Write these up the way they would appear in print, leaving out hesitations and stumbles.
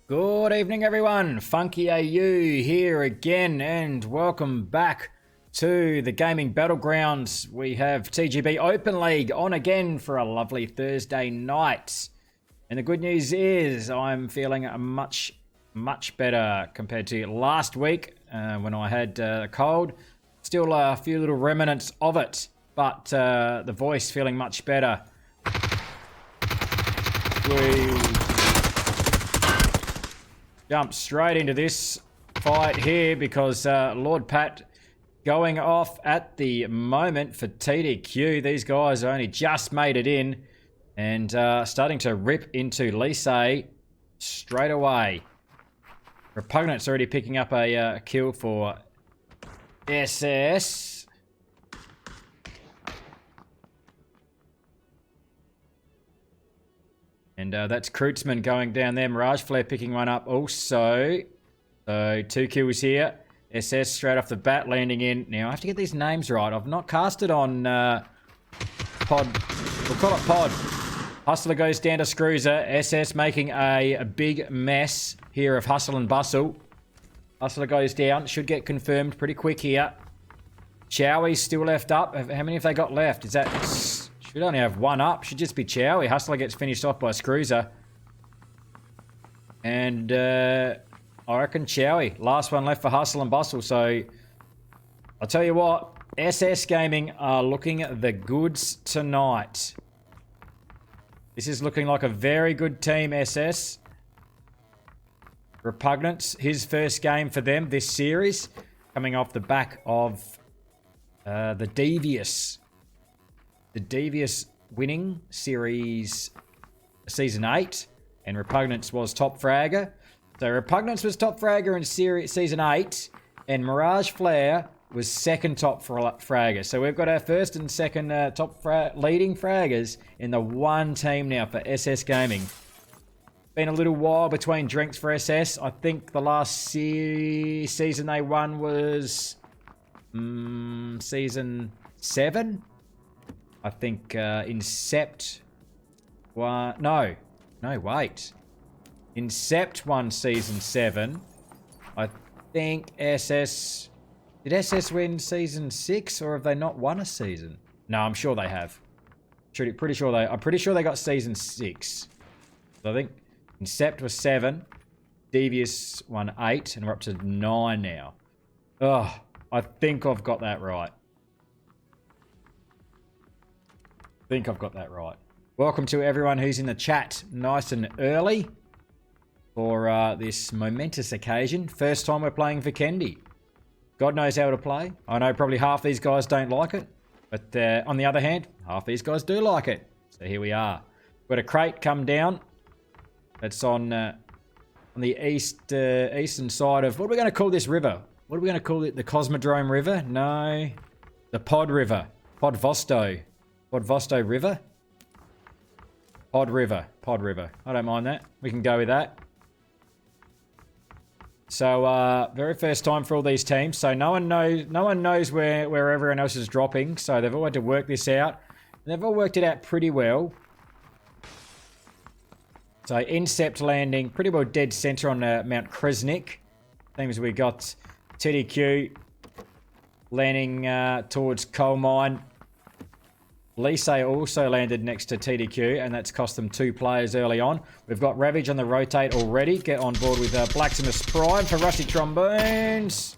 Good evening, everyone. Funky AU here again, and welcome back to the gaming battlegrounds. We have TGB Open League on again for a lovely Thursday night. And the good news is I'm feeling much better compared to last week when I had a cold. Still a few little remnants of it, but the voice feeling much better. We jump straight into this fight here because Lord Pat going off at the moment for TDQ. These guys only just made it in and starting to rip into Lise straight away. Repugnant's already picking up a kill for SS. And that's Kreutzmann going down there. Mirage Flare picking one up also. So 2 kills here. SS straight off the bat landing in. Now I have to get these names right. I've not casted on Pod. We'll call it Pod. Hustler goes down to Screwzer. SS making a big mess here of Hustle and Bustle. Hustler goes down. Should get confirmed pretty quick here. Chowie's still left up. How many have they got left? Is that... Should only have one up. Should just be Chowie. Hustler gets finished off by Screwzer. And I reckon Chowie. Last one left for Hustle and Bustle. So I'll tell you what. SS Gaming are looking the goods tonight. This is looking like a very good team, SS. Repugnance. His first game for them this series. Coming off the back of the Devious winning series season 8, and Repugnance was top fragger. So Repugnance was top fragger in season 8, and Mirage Flare was second top fragger. So we've got our first and second top leading fraggers in the one team now for SS Gaming. Been a little while between drinks for SS. I think the last season they won was season 7. I think Incept won... No, wait. Incept won season 7. I think SS... Did SS win season 6, or have they not won a season? No, I'm sure they have. I'm pretty sure they got season 6. So I think Incept was 7. Devious won 8, and we're up to 9 now. Oh, I think I've got that right. Welcome to everyone who's in the chat nice and early for this momentous occasion. First time we're playing for Kendi. God knows how to play. I know probably half these guys don't like it, but on the other hand, half these guys do like it. So here we are. We've got a crate come down. That's on the eastern side of... What are we going to call this river? What are we going to call it? The Cosmodrome River? No. The Pod River. Podvosto River? Pod River. I don't mind that. We can go with that. So, very first time for all these teams. So no one knows where everyone else is dropping. So they've all had to work this out. And they've all worked it out pretty well. So Incept landing pretty well dead center on Mount Kresnik. Seems we got TDQ landing towards Coal Mine. Lise also landed next to TDQ, and that's cost them 2 players early on. We've got Ravage on the rotate already. Get on board with Blacksmith's Prime for Rusty Trombones.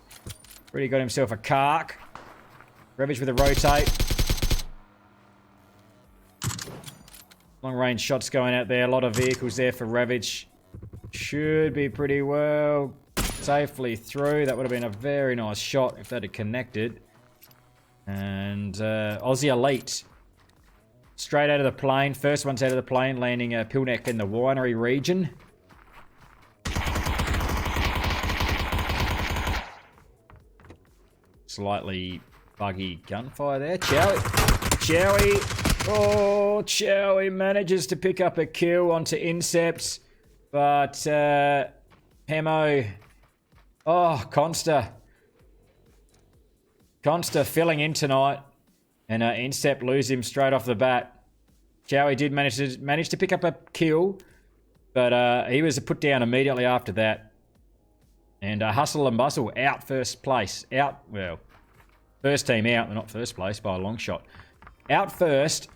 Already got himself a Kark. Ravage with a rotate. Long range shots going out there. A lot of vehicles there for Ravage. Should be pretty well safely through. That would have been a very nice shot if that had connected. And Aussie Elite. Straight out of the plane. First one's out of the plane, landing Pilnek in the winery region. Slightly buggy gunfire there. Chowie. Oh, Chowie manages to pick up a kill onto Incept. But Hemo. Oh, Consta filling in tonight. And Incept lose him straight off the bat. Chowie did manage to pick up a kill. But he was put down immediately after that. And Hustle and Bustle out first place. First team out, not first place by a long shot. Out first,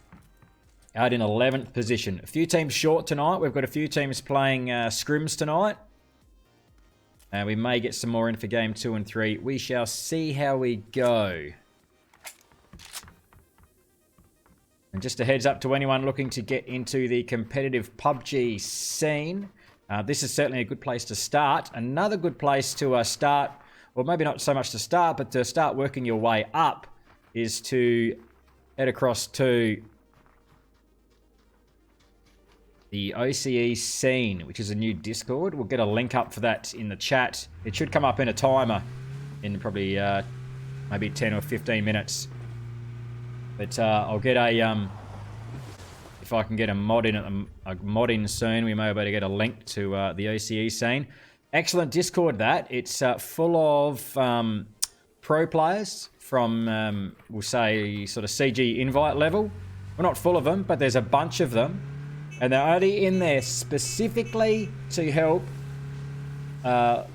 out in 11th position. A few teams short tonight. We've got a few teams playing scrims tonight. We may get some more in for game 2 and 3. We shall see how we go. And just a heads up to anyone looking to get into the competitive PUBG scene. This is certainly a good place to start. Another good place to start, or maybe not so much to start, but to start working your way up, is to head across to the OCE scene, which is a new Discord. We'll get a link up for that in the chat. It should come up in a timer in probably maybe 10 or 15 minutes. But I'll get a if I can get a mod in soon, we may be able to get a link to the OCE scene. Excellent Discord that. It's full of pro players from we'll say sort of CG invite level. We're not full of them, but there's a bunch of them. And they're only in there specifically to help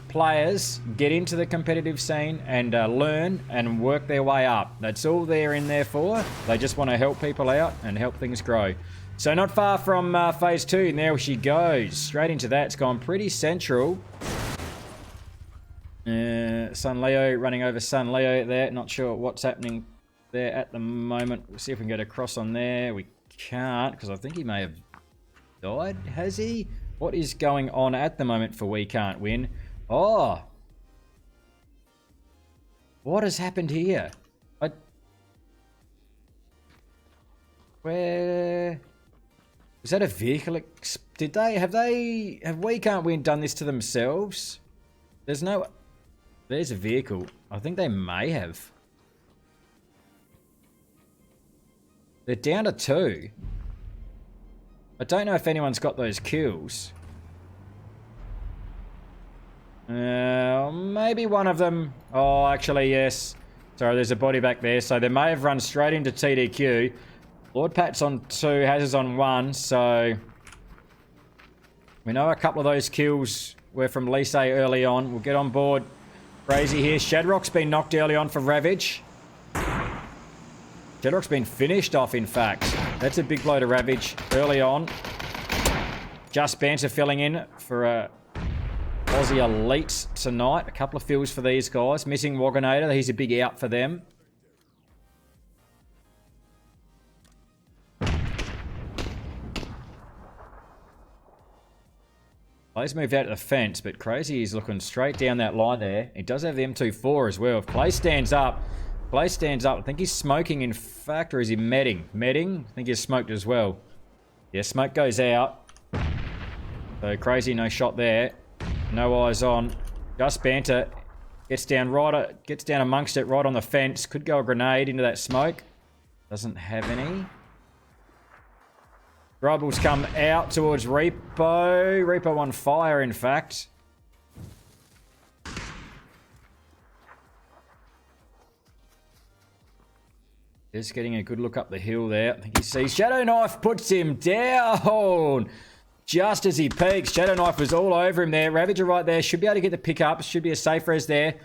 players get into the competitive scene and learn and work their way up. That's all they're in there for. They just want to help people out and help things grow. So not far from phase 2, and there she goes. Straight into that. It's gone pretty central. Sun Leo running over Sun Leo there. Not sure what's happening there at the moment. We'll see if we can get across on there. We can't, because I think he may have died. Has he? What is going on at the moment for We Can't Win? Oh. What has happened here? Where... Is that a vehicle? Have We Can't Win done this to themselves? There's a vehicle. I think they may have. They're down to 2. I don't know if anyone's got those kills. Maybe one of them. Oh, actually, yes. Sorry, there's a body back there. So they may have run straight into TDQ. Lord Pat's on 2, Hazard's on 1. So we know a couple of those kills were from Lise early on. We'll get on board. Crazy here. Shadrock's been knocked early on for Ravage. Shadrock's been finished off, in fact. That's a big blow to Ravage early on. Just Banter filling in for Aussie Elite tonight. A couple of fills for these guys. Missing Waganator. He's a big out for them. Clay's moved out of the fence, but Crazy is looking straight down that line there. He does have the M24 as well. If Clay stands up, I think he's smoking, in fact, or is he medding? Medding? I think he's smoked as well. Yeah, smoke goes out. So Crazy, no shot there. No eyes on. Just Banter gets down amongst it, right on the fence. Could go a grenade into that smoke. Doesn't have any. Rubbles come out towards Reapo. Reapo on fire, in fact. Just getting a good look up the hill there. I think he sees Shadow Knife, puts him down. Just as he peaks, Shadow Knife was all over him there. Ravager right there. Should be able to get the pick up. Should be a safe res there.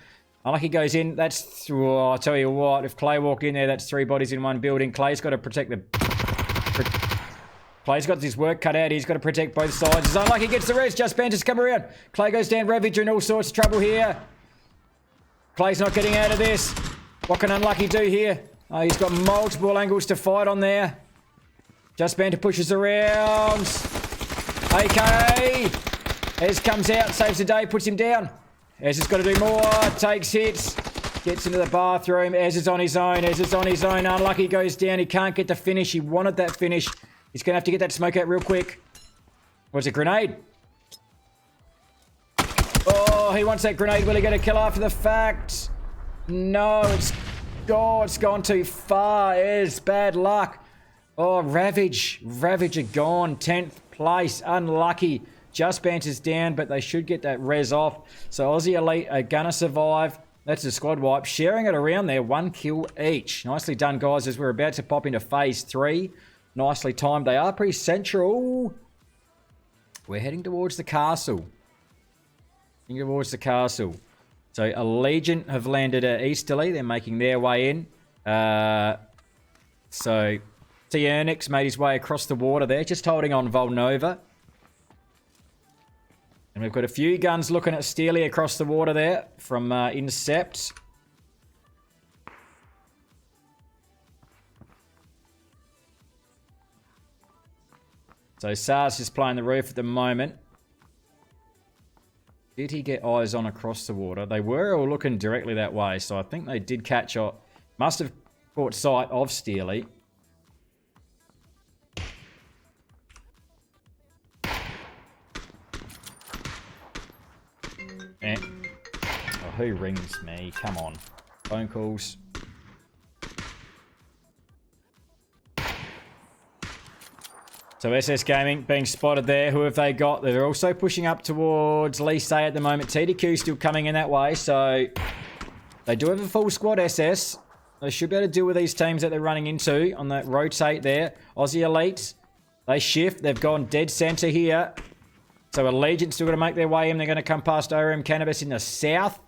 Unlucky goes in. That's... Oh, I'll tell you what. If Clay walked in there, that's 3 bodies in one building. Clay's got to protect the... Clay's got his work cut out. He's got to protect both sides. It's unlucky. Gets the res. Just Banter's come around. Clay goes down. Ravager in all sorts of trouble here. Clay's not getting out of this. What can Unlucky do here? Oh, he's got multiple angles to fight on there. Just Banter pushes around. AK. Ez comes out. Saves the day. Puts him down. Ez has got to do more. Takes hits. Gets into the bathroom. Ez is on his own. Unlucky goes down. He can't get the finish. He wanted that finish. He's going to have to get that smoke out real quick. What's a grenade? Oh, he wants that grenade. Will he get a kill after the fact? No, it's gone too far. It's bad luck. Oh, Ravage. Ravager gone. 10th place. Unlucky. Just Banter's down, but they should get that res off. So Aussie Elite are going to survive. That's a squad wipe. Sharing it around there. 1 kill each. Nicely done, guys, as we're about to pop into phase 3. Nicely timed. They are pretty central. We're heading towards the castle. Heading towards the castle. So Allegiant have landed easterly. They're making their way in. So Tiernix made his way across the water there, just holding on Volnova. And we've got a few guns looking at Steely across the water there from Incept. So SARS is playing the roof at the moment. Did he get eyes on across the water? They were all looking directly that way, so I think they did catch up. Must have caught sight of Steely. Eh. Oh, who rings me? Come on. Phone calls. So SS Gaming being spotted there. Who have they got? They're also pushing up towards Lise at the moment. TDQ still coming in that way. So they do have a full squad, SS. They should be able to deal with these teams that they're running into on that rotate there. Aussie Elite. They shift. They've gone dead center here. So Allegiant's still going to make their way in. They're going to come past ORM Cannabis in the south.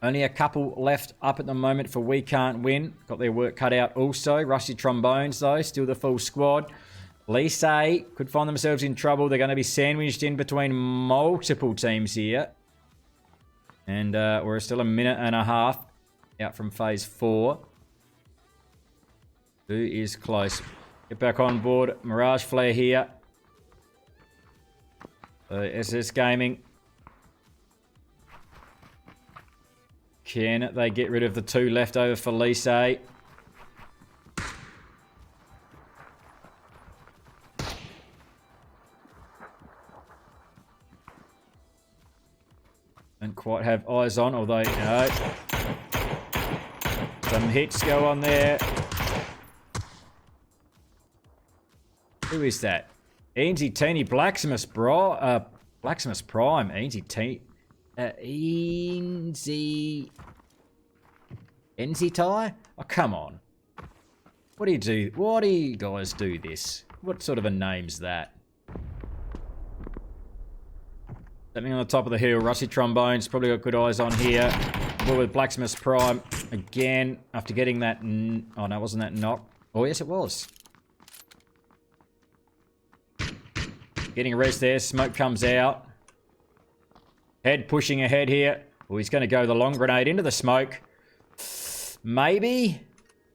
Only a couple left up at the moment for We Can't Win. Got their work cut out also. Rusty Trombones, though. Still the full squad. Lise could find themselves in trouble. They're going to be sandwiched in between multiple teams here. And we're still a minute and a half out from phase 4. Who is close? Get back on board. Mirage Flare here. SS Gaming. Can they get rid of the 2 left over for Lise? Don't quite have eyes on, although, you know, some hits go on there. Who is that? Eensy Teeny Blacksmith's Blacksmith's Prime. Eensy Teeny. Eensy Tie? Oh, come on. What do you do? Why do you guys do this? What sort of a name's that? Something on the top of the hill. Rusty Trombones. Probably got good eyes on here. Well, with Blacksmith's Prime. Again, after getting that... Oh, no, wasn't that knock? Oh, yes, it was. Getting a rest there. Smoke comes out. Head pushing ahead here. Oh, he's going to go the long grenade into the smoke. Maybe.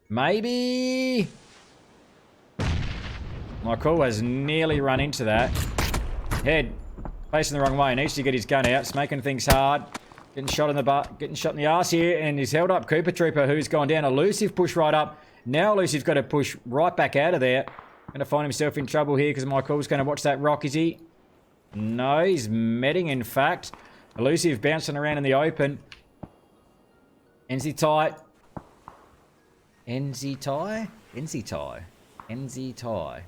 Maybe. Michael has nearly run into that. Head. Facing the wrong way. Needs to get his gun out. It's making things hard. Getting shot in the butt. Getting shot in the arse here. And he's held up Cooper Trooper, who's gone down. Elusive push right up. Now Elusive's got to push right back out of there. Going to find himself in trouble here because Michael's going to watch that rock, is he? No, he's medding, in fact. Elusive bouncing around in the open. NZ tight. NZ tie? NZ tie. NZ tie.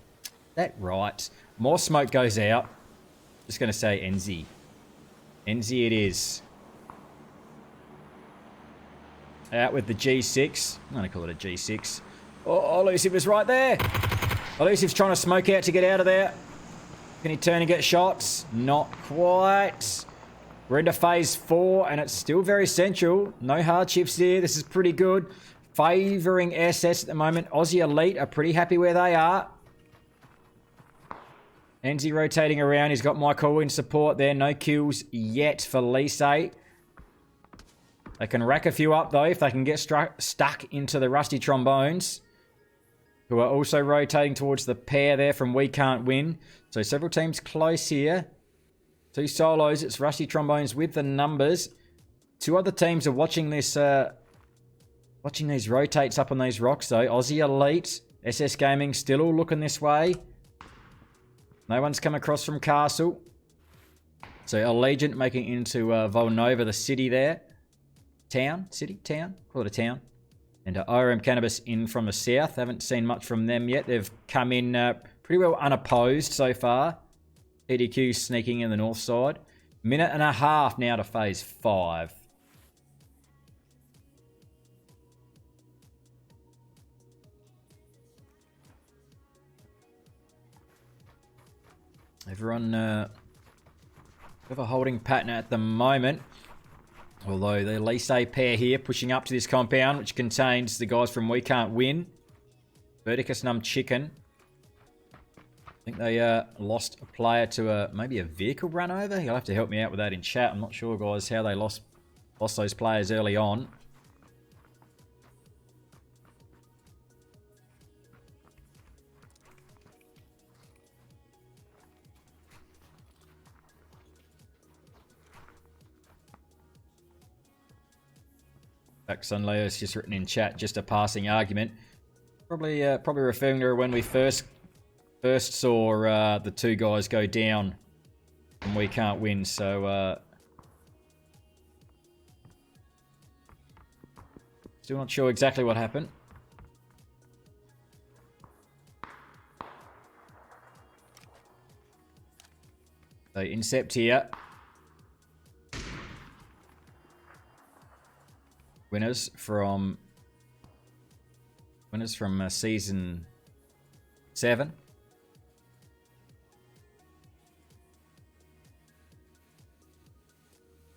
That right. More smoke goes out. Just going to say NZ. NZ it is. Out with the G6. I'm going to call it a G6. Oh, Elusive was right there. Elusive's trying to smoke out to get out of there. Can he turn and get shots? Not quite. We're into phase 4 and it's still very central. No hardships here. This is pretty good. Favouring SS at the moment. Aussie Elite are pretty happy where they are. NZ rotating around. He's got Michael in support there. No kills yet for Lise. They can rack a few up though if they can get stuck into the Rusty Trombones, who are also rotating towards the pair there from We Can't Win. So several teams close here. 2 solos. It's Rusty Trombones with the numbers. 2 other teams are watching this, watching these rotates up on these rocks though. Aussie Elite, SS Gaming still all looking this way. No one's come across from Castle. So Allegiant making into Volnova, the city there. Town? City? Town? Call it a town. And ORM Cannabis in from the south. Haven't seen much from them yet. They've come in pretty well unopposed so far. TDQ sneaking in the north side. Minute and a half now to phase 5. Everyone have a holding pattern at the moment. Although the Lise pair here pushing up to this compound, which contains the guys from We Can't Win. Verticus Num Chicken. I think they lost a player to maybe a vehicle run over. You'll have to help me out with that in chat. I'm not sure, guys, how they lost those players early on. Sun Leo's just written in chat, just a passing argument. Probably referring to when we first saw the two guys go down and We Can't Win. So still not sure exactly what happened. So Incept here. Winners from season 7.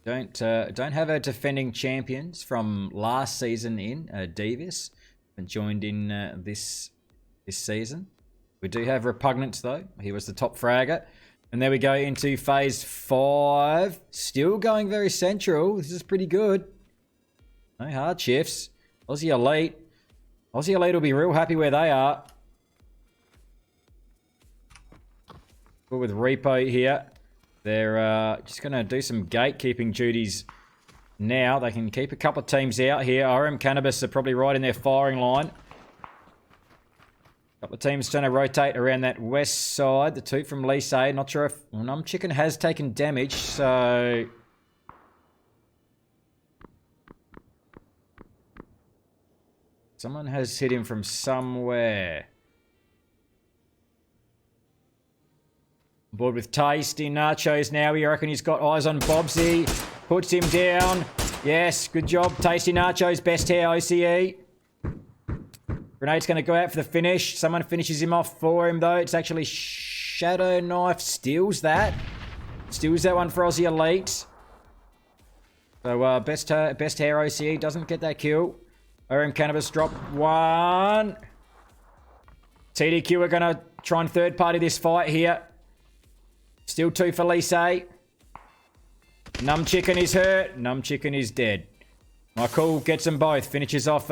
Don't have our defending champions from last season in Davis and joined in this season. We do have Repugnance though. He was the top fragger. And there we go into phase 5. Still going very central. This is pretty good. No hard shifts. Aussie Elite. Aussie Elite will be real happy where they are. Good with Repo here. They're just going to do some gatekeeping duties now. They can keep a couple of teams out here. RM Cannabis are probably right in their firing line. Couple of teams trying to rotate around that west side. The two from Lise. Not sure if Num Chicken has taken damage, so... Someone has hit him from somewhere. Board with Tasty Nachos now. You reckon he's got eyes on Bobsy. Puts him down. Yes, good job. Tasty Nachos, best hair OCE. Grenade's going to go out for the finish. Someone finishes him off for him, though. It's actually Shadow Knife. Steals that. Steals that one for Aussie Elite. So, best hair OCE doesn't get that kill. RM Cannabis drop 1. TDQ are going to try and third party this fight here. Still 2 for Lise. Num Chicken is hurt. Num Chicken is dead. Michael gets them both. Finishes off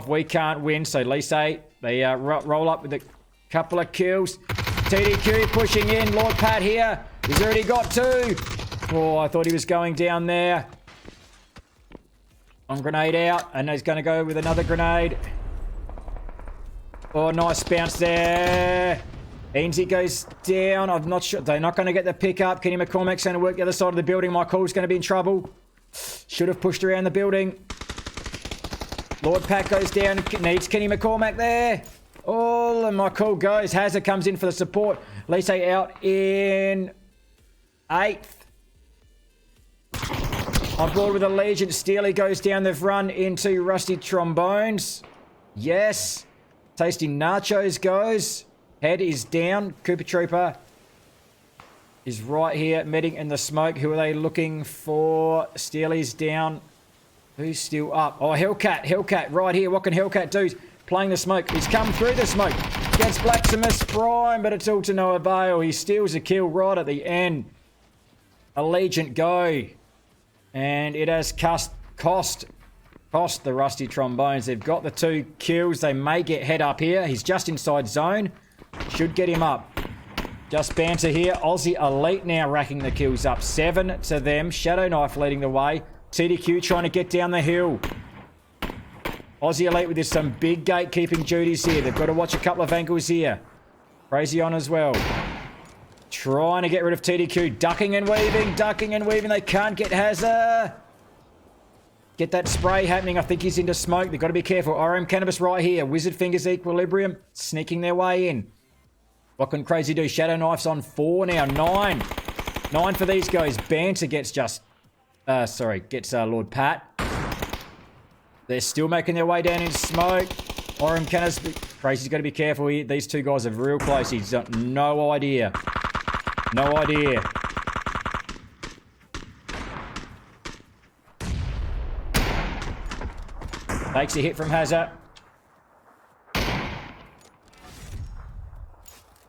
We Can't Win. So Lise, they roll up with a couple of kills. TDQ pushing in. Lord Pat here. He's already got 2. Oh, I thought he was going down there. One grenade out, and he's going to go with another grenade. Oh, nice bounce there. Ainsley goes down. I'm not sure. They're not going to get the pick up. Kenny McCormack's going to work the other side of the building. My call's going to be in trouble. Should have pushed around the building. Lord Pat goes down. Needs Kenny McCormack there. Oh, and my call goes. Hazard comes in for the support. Lise out in 8th. On board with Allegiant. Steely goes down. They've run into Rusty Trombones. Yes. Tasty Nachos goes. Head is down. Cooper Trooper is right here. Medding in the smoke. Who are they looking for? Steely's down. Who's still up? Oh, Hellcat. Hellcat right here. What can Hellcat do? Playing the smoke. He's come through the smoke. Gets Blacksmith's Prime, but it's all to no avail. He steals a kill right at the end. Allegiant go. And it has cost the Rusty Trombones. They've got the 2 kills. They may get head up here. He's just inside zone. Should get him up. Just banter here. Aussie Elite now racking the kills up. 7 to them. Shadow Knife leading the way. TDQ trying to get down the hill. Aussie Elite with some big gatekeeping duties here. They've got to watch a couple of angles here. Crazy on as well. Trying to get rid of TDQ. Ducking and weaving. Ducking and weaving. They can't get Hazard. Get that spray happening. I think he's into smoke. They've got to be careful. RM Cannabis right here. Wizard Fingers Equilibrium. Sneaking their way in. What can Crazy do? Shadow Knife's on 4 now. 9. 9 for these guys. Banter gets gets Lord Pat. They're still making their way down in smoke. RM Cannabis. Crazy's got to be careful here. These 2 guys are real close. He's got no idea No idea. Takes a hit from Hazza.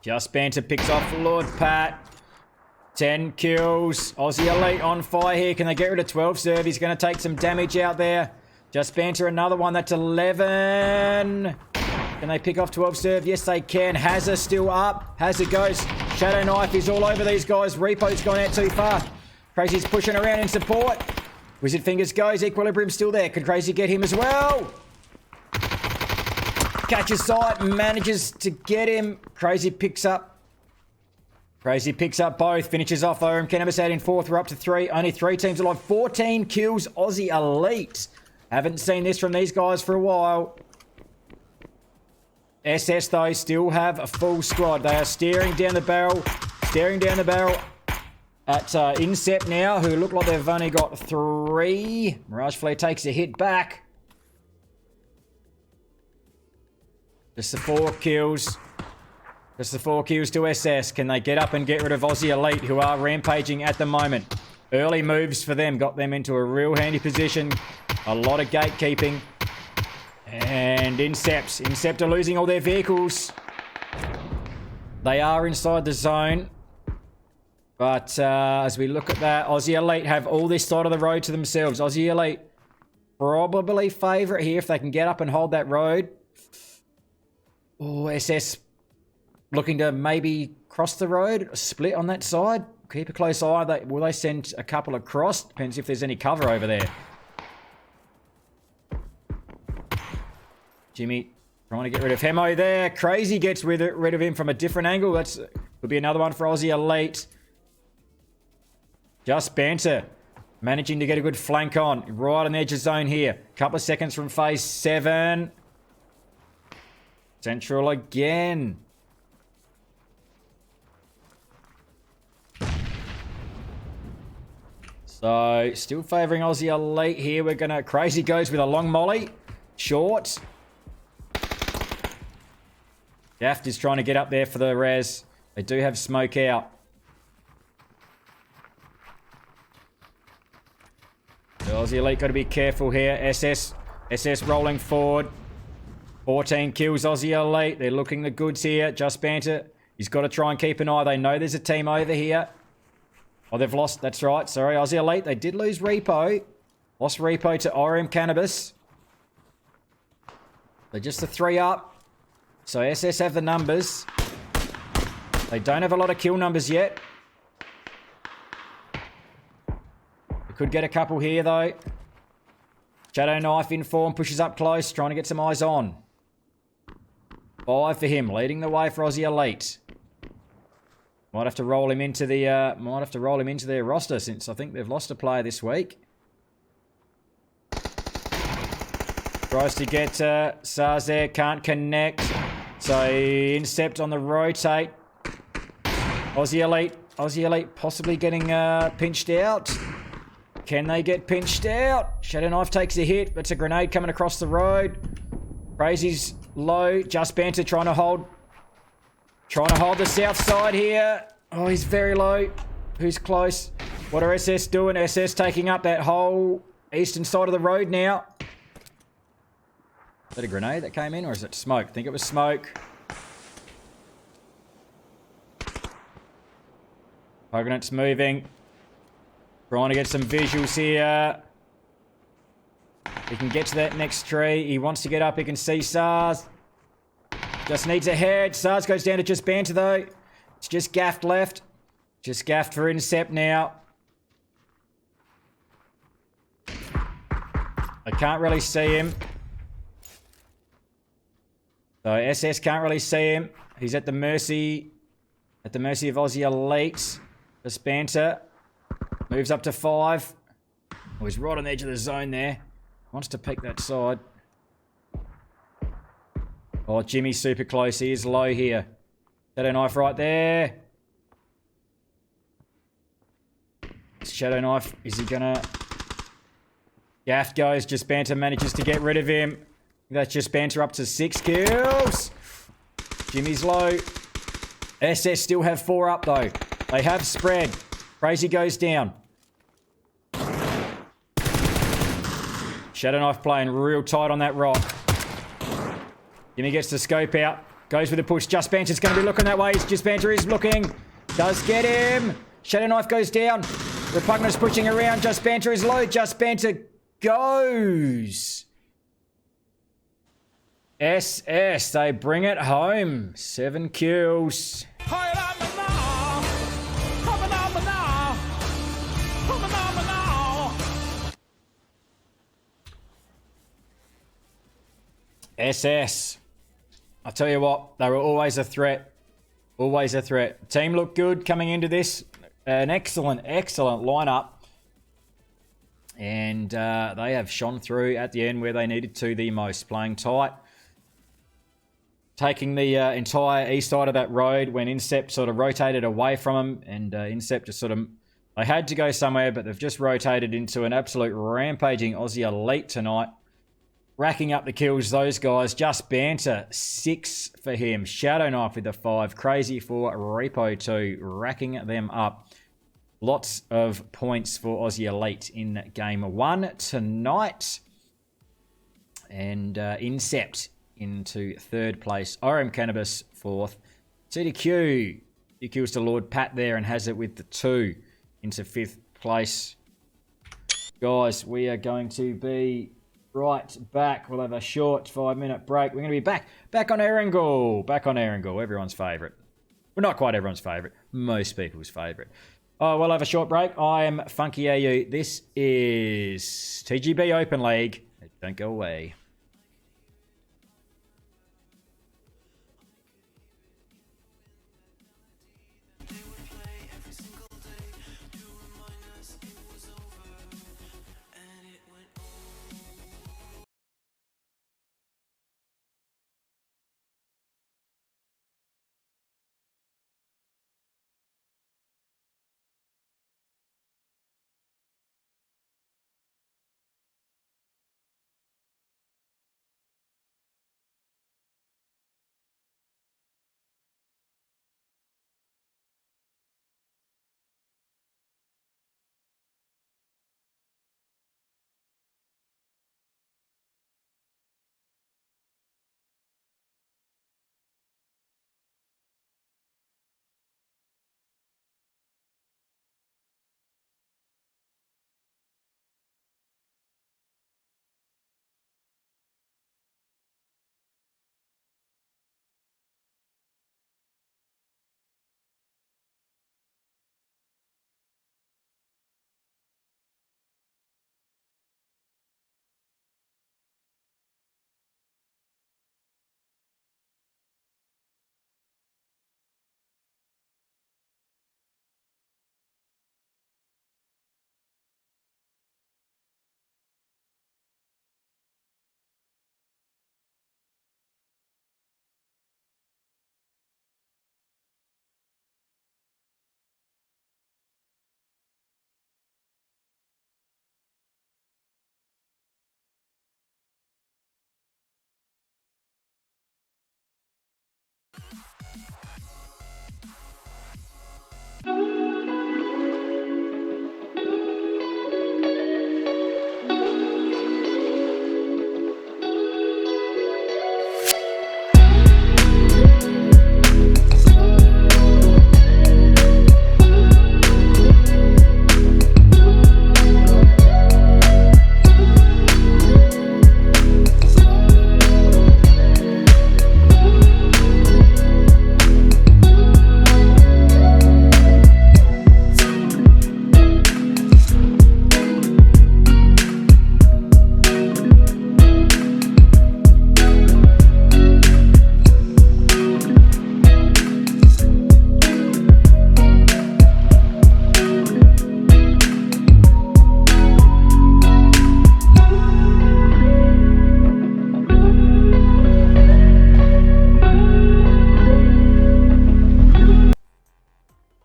Just Banter picks off Lord Pat. 10 kills. Aussie Elite on fire here. Can they get rid of 12 serve? He's going to take some damage out there. Just Banter another one. That's 11. Can they pick off 12 serve? Yes, they can. Hazza still up. Hazza goes. Shadow Knife is all over these guys. Repo's gone out too far. Crazy's pushing around in support. Wizard Fingers goes. Equilibrium still there. Could Crazy get him as well? Catches sight. Manages to get him. Crazy picks up both. Finishes off Oram Cannabis out in fourth. We're up to 3. Only 3 teams alive. 14 kills. Aussie Elite. Haven't seen this from these guys for a while. SS, though, still have a full squad. They are staring down the barrel at Incept now, who look like they've only got 3. Mirage Flare takes a hit back. Just the 4 kills. Just the 4 kills to SS. Can they get up and get rid of Aussie Elite, who are rampaging at the moment? Early moves for them got them into a real handy position. A lot of gatekeeping. And Incept are losing all their vehicles. They are inside the zone. But as we look at that, Aussie Elite have all this side of the road to themselves. Aussie Elite probably favourite here if they can get up and hold that road. Oh, SS looking to maybe cross the road, split on that side. Keep a close eye. Will they send a couple across? Depends if there's any cover over there. Jimmy trying to get rid of Hemo there. Crazy gets rid of him from a different angle. That's could be another one for Aussie Elite. Just Banter managing to get a good flank on. Right on the edge of zone here. Couple of seconds from phase 7. Central again. So, still favouring Aussie Elite here. We're going to... Crazy goes with a long molly. Short. Daft is trying to get up there for the res. They do have smoke out. The Aussie Elite got to be careful here. SS rolling forward. 14 kills Aussie Elite. They're looking the goods here. Just Banter. He's got to try and keep an eye. They know there's a team over here. Oh, they've lost. That's right. Sorry, Aussie Elite. They did lose Repo. Lost Repo to Orium Cannabis. They're just the 3 up. So SS have the numbers. They don't have a lot of kill numbers yet. They could get a couple here, though. Shadow Knife in form. Pushes up close. Trying to get some eyes on. 5 for him. Leading the way for Aussie Elite. Might have to roll him into their roster since I think they've lost a player this week. Tries to get SARS there, can't connect. So Incept on the rotate. Aussie Elite possibly getting pinched out. Can they get pinched out? Shadow Knife takes a hit. That's a grenade coming across the road. Crazy's low. Just Banter trying to hold the south side here. Oh, he's very low. Who's close? What are SS doing? SS taking up that whole eastern side of the road now. Is that a grenade that came in, or is it smoke? I think it was smoke. Coconut's moving. Trying to get some visuals here. He can get to that next tree. He wants to get up. He can see SARS. Just needs a head. SARS goes down to Just Banter, though. It's just Gaffed left. Just Gaffed for Incept now. I can't really see him. So SS can't really see him. He's at the mercy of Aussie Elite. Just Banter moves up to 5. Oh, he's right on the edge of the zone there. Wants to pick that side. Oh, Jimmy's super close. He is low here. Shadow Knife right there. Shadow Knife. Is he gonna... Gaff goes. Just Banter manages to get rid of him. That's Just Banter up to 6 kills. Jimmy's low. SS still have 4 up, though. They have spread. Crazy goes down. Shadow Knife playing real tight on that rock. Jimmy gets the scope out. Goes with a push. Just Banter's going to be looking that way. Just Banter is looking. Does get him. Shadow Knife goes down. Repugnant's pushing around. Just Banter is low. Just Banter goes. SS, they bring it home. 7 kills. SS. I'll tell you what, they were always a threat. Always a threat. Team looked good coming into this. An excellent lineup. And they have shone through at the end where they needed to the most. Playing tight. Taking the entire east side of that road when Incept sort of rotated away from them. And Incept just sort of... They had to go somewhere, but they've just rotated into an absolute rampaging Aussie elite tonight. Racking up the kills, those guys. Just Banter, 6 for him. Shadow Knife with a 5. Crazy for Repo 2. Racking them up. Lots of points for Aussie Elite in Game 1 tonight. And Incept into 3rd place. RM Cannabis 4th. CDQ. He kills to Lord Pat there and has it with the 2 into 5th place. Guys, we are going to be... right back. We'll have a short 5-minute break. We're going to be back on Erangel. Back on Erangel, everyone's favourite. Well, not quite everyone's favourite. Most people's favourite. Oh, we'll have a short break. I am Funky AU. This is TGB Open League. Don't go away.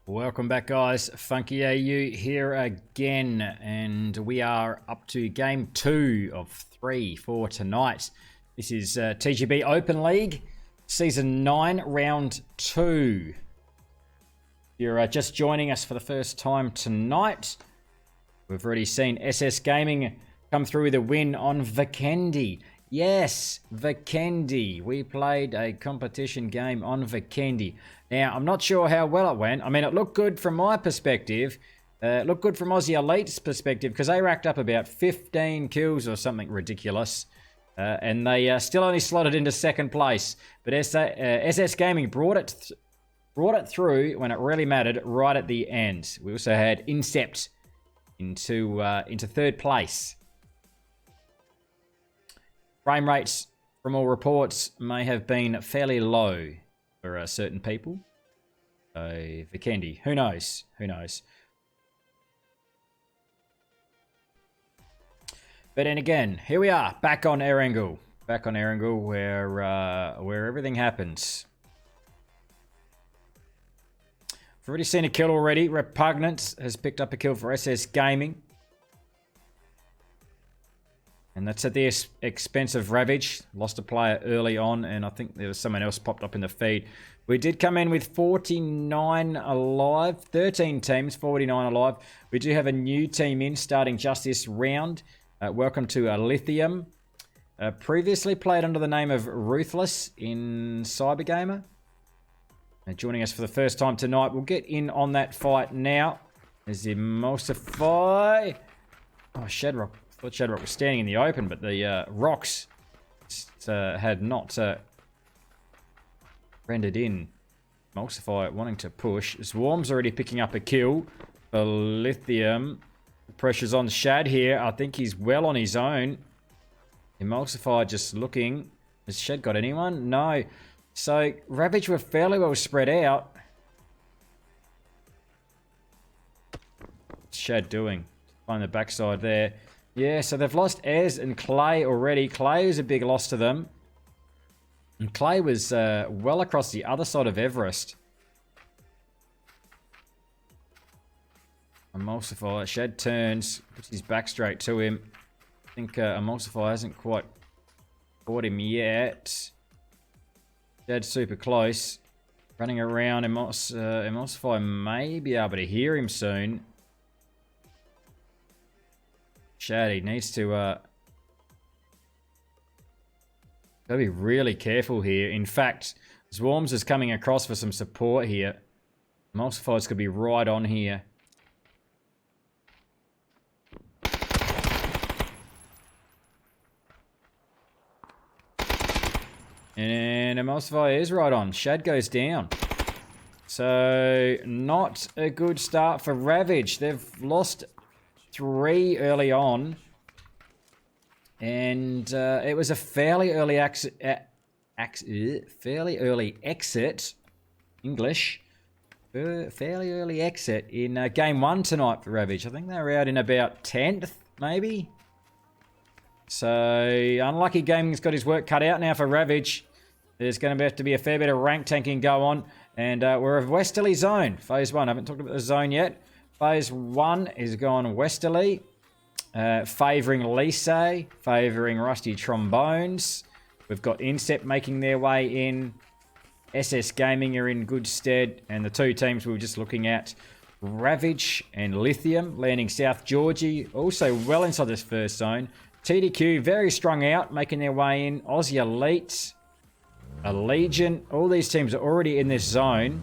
Welcome back, guys. Funky AU here again, and we are up to game 2 of 3 for tonight. This is TGB Open League, Season 9, Round 2. you're just joining us for the first time tonight, we've already seen SS Gaming come through with a win on Vikendi. Yes, Vikendi. We played a competition game on Vikendi. Now, I'm not sure how well it went. I mean, it looked good from my perspective. It looked good from Aussie Elite's perspective because they racked up about 15 kills or something ridiculous. And they still only slotted into second place. But SS Gaming brought it through when it really mattered right at the end. We also had Incept into third place. Frame rates, from all reports, may have been fairly low for certain people. So, Vikendi, who knows? Who knows? But then again, here we are, back on Erangel. Back on Erangel, where everything happens. We've already seen a kill already. Repugnance has picked up a kill for SS Gaming. And that's at the expense of Ravage. Lost a player early on, and I think there was someone else popped up in the feed. We did come in with 49 alive. 13 teams, 49 alive. We do have a new team in starting just this round. Welcome to Lithium. Previously played under the name of Ruthless in Cybergamer. Joining us for the first time tonight. We'll get in on that fight now. There's the Emulsify. Oh, Shadrock. I thought Shadrock was standing in the open, but the rocks had not rendered in. Emulsify wanting to push. Swarm's already picking up a kill for Lithium. The pressure's on Shad here. I think he's well on his own. Emulsify just looking. Has Shad got anyone? No. So, Ravage were fairly well spread out. What's Shad doing? Find the backside there. Yeah, so they've lost Ez and Clay already. Clay was a big loss to them. And Clay was well across the other side of Everest. Emulsify. Shad turns. Puts his back straight to him. I think Emulsify hasn't quite caught him yet. Shad's super close. Running around. Emulsify may be able to hear him soon. Shad, he needs to gotta be really careful here. In fact, Swarms is coming across for some support here. Emulsify's could be right on here. And Emulsify is right on. Shad goes down. So, not a good start for Ravage. They've lost 3 early on. And it was a fairly early exit. English. Fairly early exit in game 1 tonight for Ravage. I think they were out in about 10th, maybe. So, Unlucky Gaming's got his work cut out now for Ravage. There's going to have to be a fair bit of rank tanking go on. And we're a westerly zone. Phase 1. I haven't talked about the zone yet. Phase 1 is going westerly. Favouring Lise. Favouring Rusty Trombones. We've got Incept making their way in. SS Gaming are in good stead. And the two teams we were just looking at, Ravage and Lithium, landing South Georgie. Also well inside this first zone. TDQ very strung out, making their way in. Aussie Elite, a Legion. All these teams are already in this zone.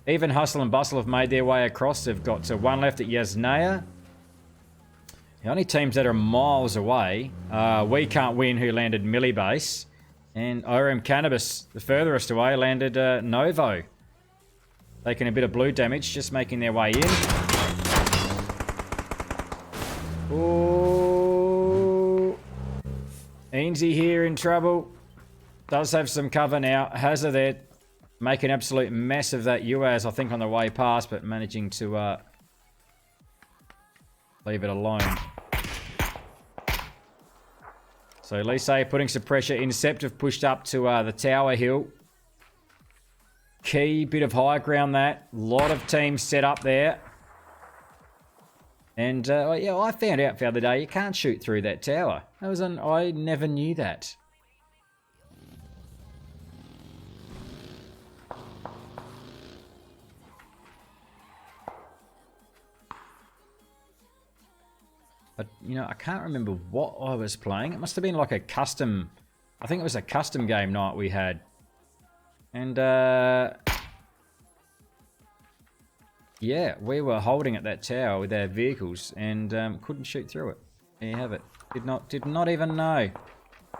Even Hustle and Bustle have made their way across. They've got one left at Yasnaya. The only teams that are miles away, We Can't Win, who landed Millibase. And ORM Cannabis, the furthest away, landed Novo. Taking a bit of blue damage, just making their way in. Ooh. Eansy here in trouble. Does have some cover now. Hazard there. Make an absolute mess of that UAS, I think, on the way past, but managing to leave it alone. So Lise putting some pressure. Incept have pushed up to the tower hill. Key bit of high ground that. A lot of teams set up there. And yeah, I found out the other day you can't shoot through that tower. I never knew that. But, you know, I can't remember what I was playing. It must have been like a custom... I think it was a custom game night we had. And, yeah, we were holding at that tower with our vehicles and couldn't shoot through it. There you have it. Did not even know.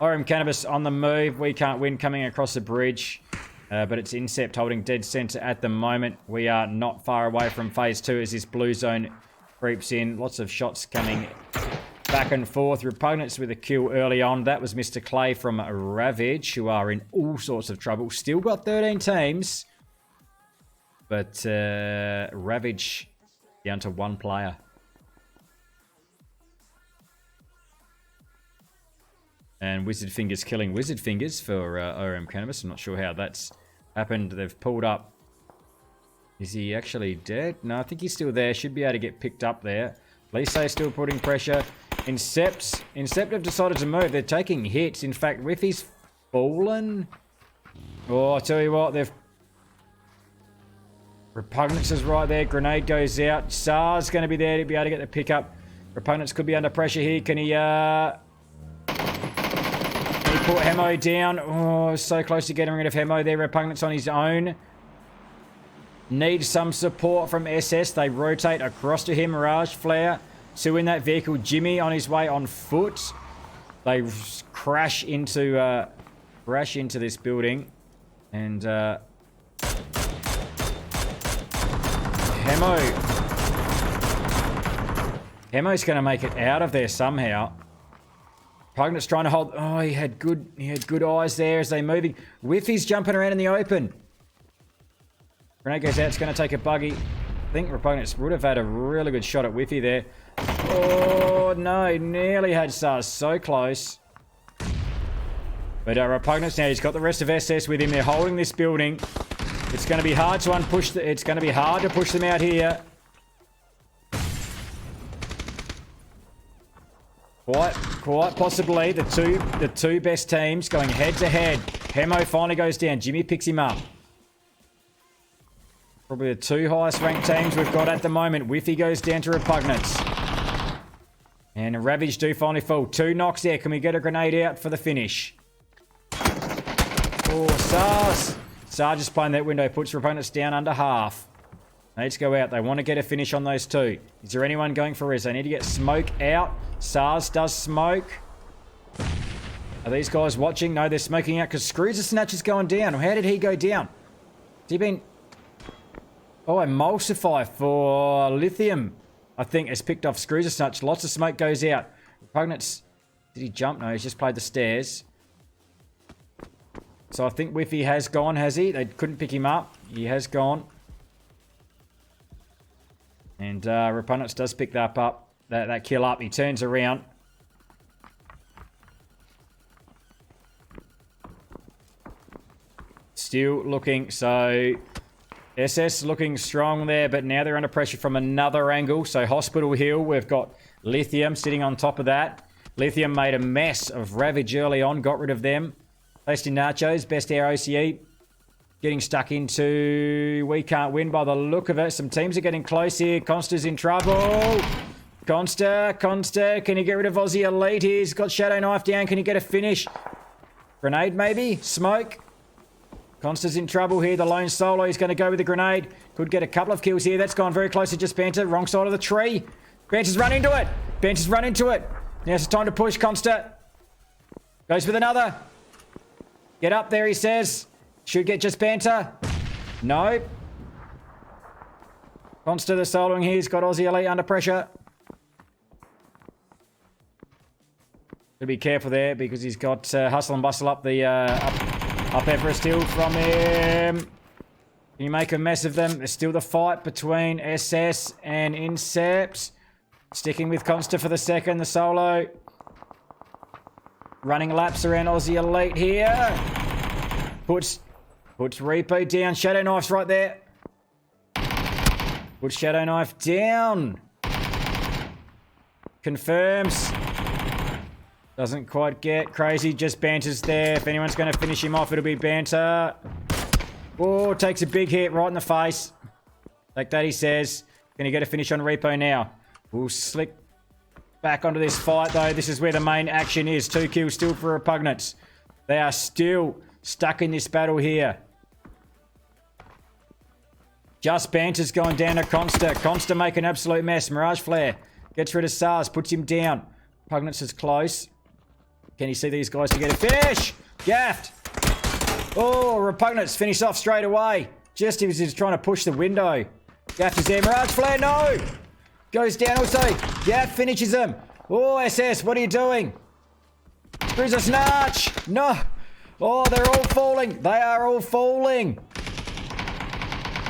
RM Cannabis on the move. We can't win coming across the bridge. But it's Incept holding dead center at the moment. We are not far away from phase 2 as this blue zone creeps in. Lots of shots coming back and forth. Repugnance with a kill early on. That was Mr. Clay from Ravage, who are in all sorts of trouble. Still got 13 teams. But Ravage down to 1 player. And Wizard Fingers killing Wizard Fingers for ORM Cannabis. I'm not sure how that's happened. They've pulled up. Is he actually dead? No, I think he's still there. Should be able to get picked up there. Lise still putting pressure. Incept have decided to move. They're taking hits. In fact, Whiffy's fallen. Oh, I tell you what, they've... Repugnance is right there. Grenade goes out. SAR's going to be there to be able to get the pickup. Repugnance could be under pressure here. Can he put Hemo down? Oh, so close to getting rid of Hemo there. Repugnance on his own. Needs some support from SS. They rotate across to him. Mirage Flare. 2 in that vehicle. Jimmy on his way on foot. They crash into this building. And Hemo's going to make it out of there somehow. Repugnance trying to hold... Oh, he had good eyes there as they're moving. Whiffy's jumping around in the open. Grenade goes out. It's going to take a buggy. I think Repugnance would have had a really good shot at Whiffy there. Oh, no. Nearly had SARS. So close. But Repugnance now, he's got the rest of SS with him. They're holding this building. It's going to be hard to unpush... It's going to be hard to push them out here. Quite possibly the two best teams going head to head. Hemo finally goes down. Jimmy picks him up. Probably the 2 highest ranked teams we've got at the moment. Whiffy goes down to Repugnance. And Ravage do finally fall. 2 knocks there. Can we get a grenade out for the finish? Oh, SARS. SARS just playing that window. Puts Repugnance down under half. Needs to go out. They want to get a finish on those 2. Is there anyone going for res? They need to get smoke out. SARS does smoke. Are these guys watching? No, they're smoking out because Screw's Snatch is going down. How did he go down? Has he been... Oh, Emulsify for Lithium, I think, has picked off Screw's Snatch. Lots of smoke goes out. Repugnance... Did he jump? No, he's just played the stairs. So I think Whiffy has gone, has he? They couldn't pick him up. He has gone. And Repugnance does pick that up. That kill up. He turns around. Still looking. So SS looking strong there, but now they're under pressure from another angle. So Hospital Hill, we've got Lithium sitting on top of that. Lithium made a mess of Ravage early on. Got rid of them. Tasty Nachos, best air OCE. Getting stuck into... We can't win by the look of it. Some teams are getting close here. Consta's in trouble. Consta. Can you get rid of Aussie Elite? He's got Shadow Knife down. Can you get a finish? Grenade, maybe? Smoke. Consta's in trouble here. The lone solo is going to go with the grenade. Could get a couple of kills here. That's gone very close to just Banter. Wrong side of the tree. Banter's run into it. Now it's time to push. Consta goes with another. Get up there, he says. Should get just Banter. No. Consta the soloing here. He's got Aussie Elite under pressure. Gotta be careful there because he's got Hustle and Bustle up the up Everest Hill from him. Can you make a mess of them? There's still the fight between SS and Incept. Sticking with Consta for the second. The solo. Running laps around Aussie Elite here. Puts Repo down. Shadow Knife's right there. Puts Shadow Knife down. Confirms. Doesn't quite get crazy. Just Banter's there. If anyone's going to finish him off, it'll be Banter. Oh, takes a big hit right in the face. Like that, he says. Can you get a finish on Repo now? We'll slick Back onto this fight, though. This is where the main action is. 2 kills still for Repugnance. They are still stuck in this battle here. Just Banter's going down to Consta. Consta make an absolute mess. Mirage Flare gets rid of SARS, puts him down. Repugnance is close. Can you see these guys to get a finish? Gaffed. Oh, Repugnance finished off straight away. Just he was just trying to push the window. Gaff is there. Mirage Flare, no! Goes down also. Gaff finishes him. Oh, SS, what are you doing? There's a snatch. No. Oh, they're all falling. They are all falling.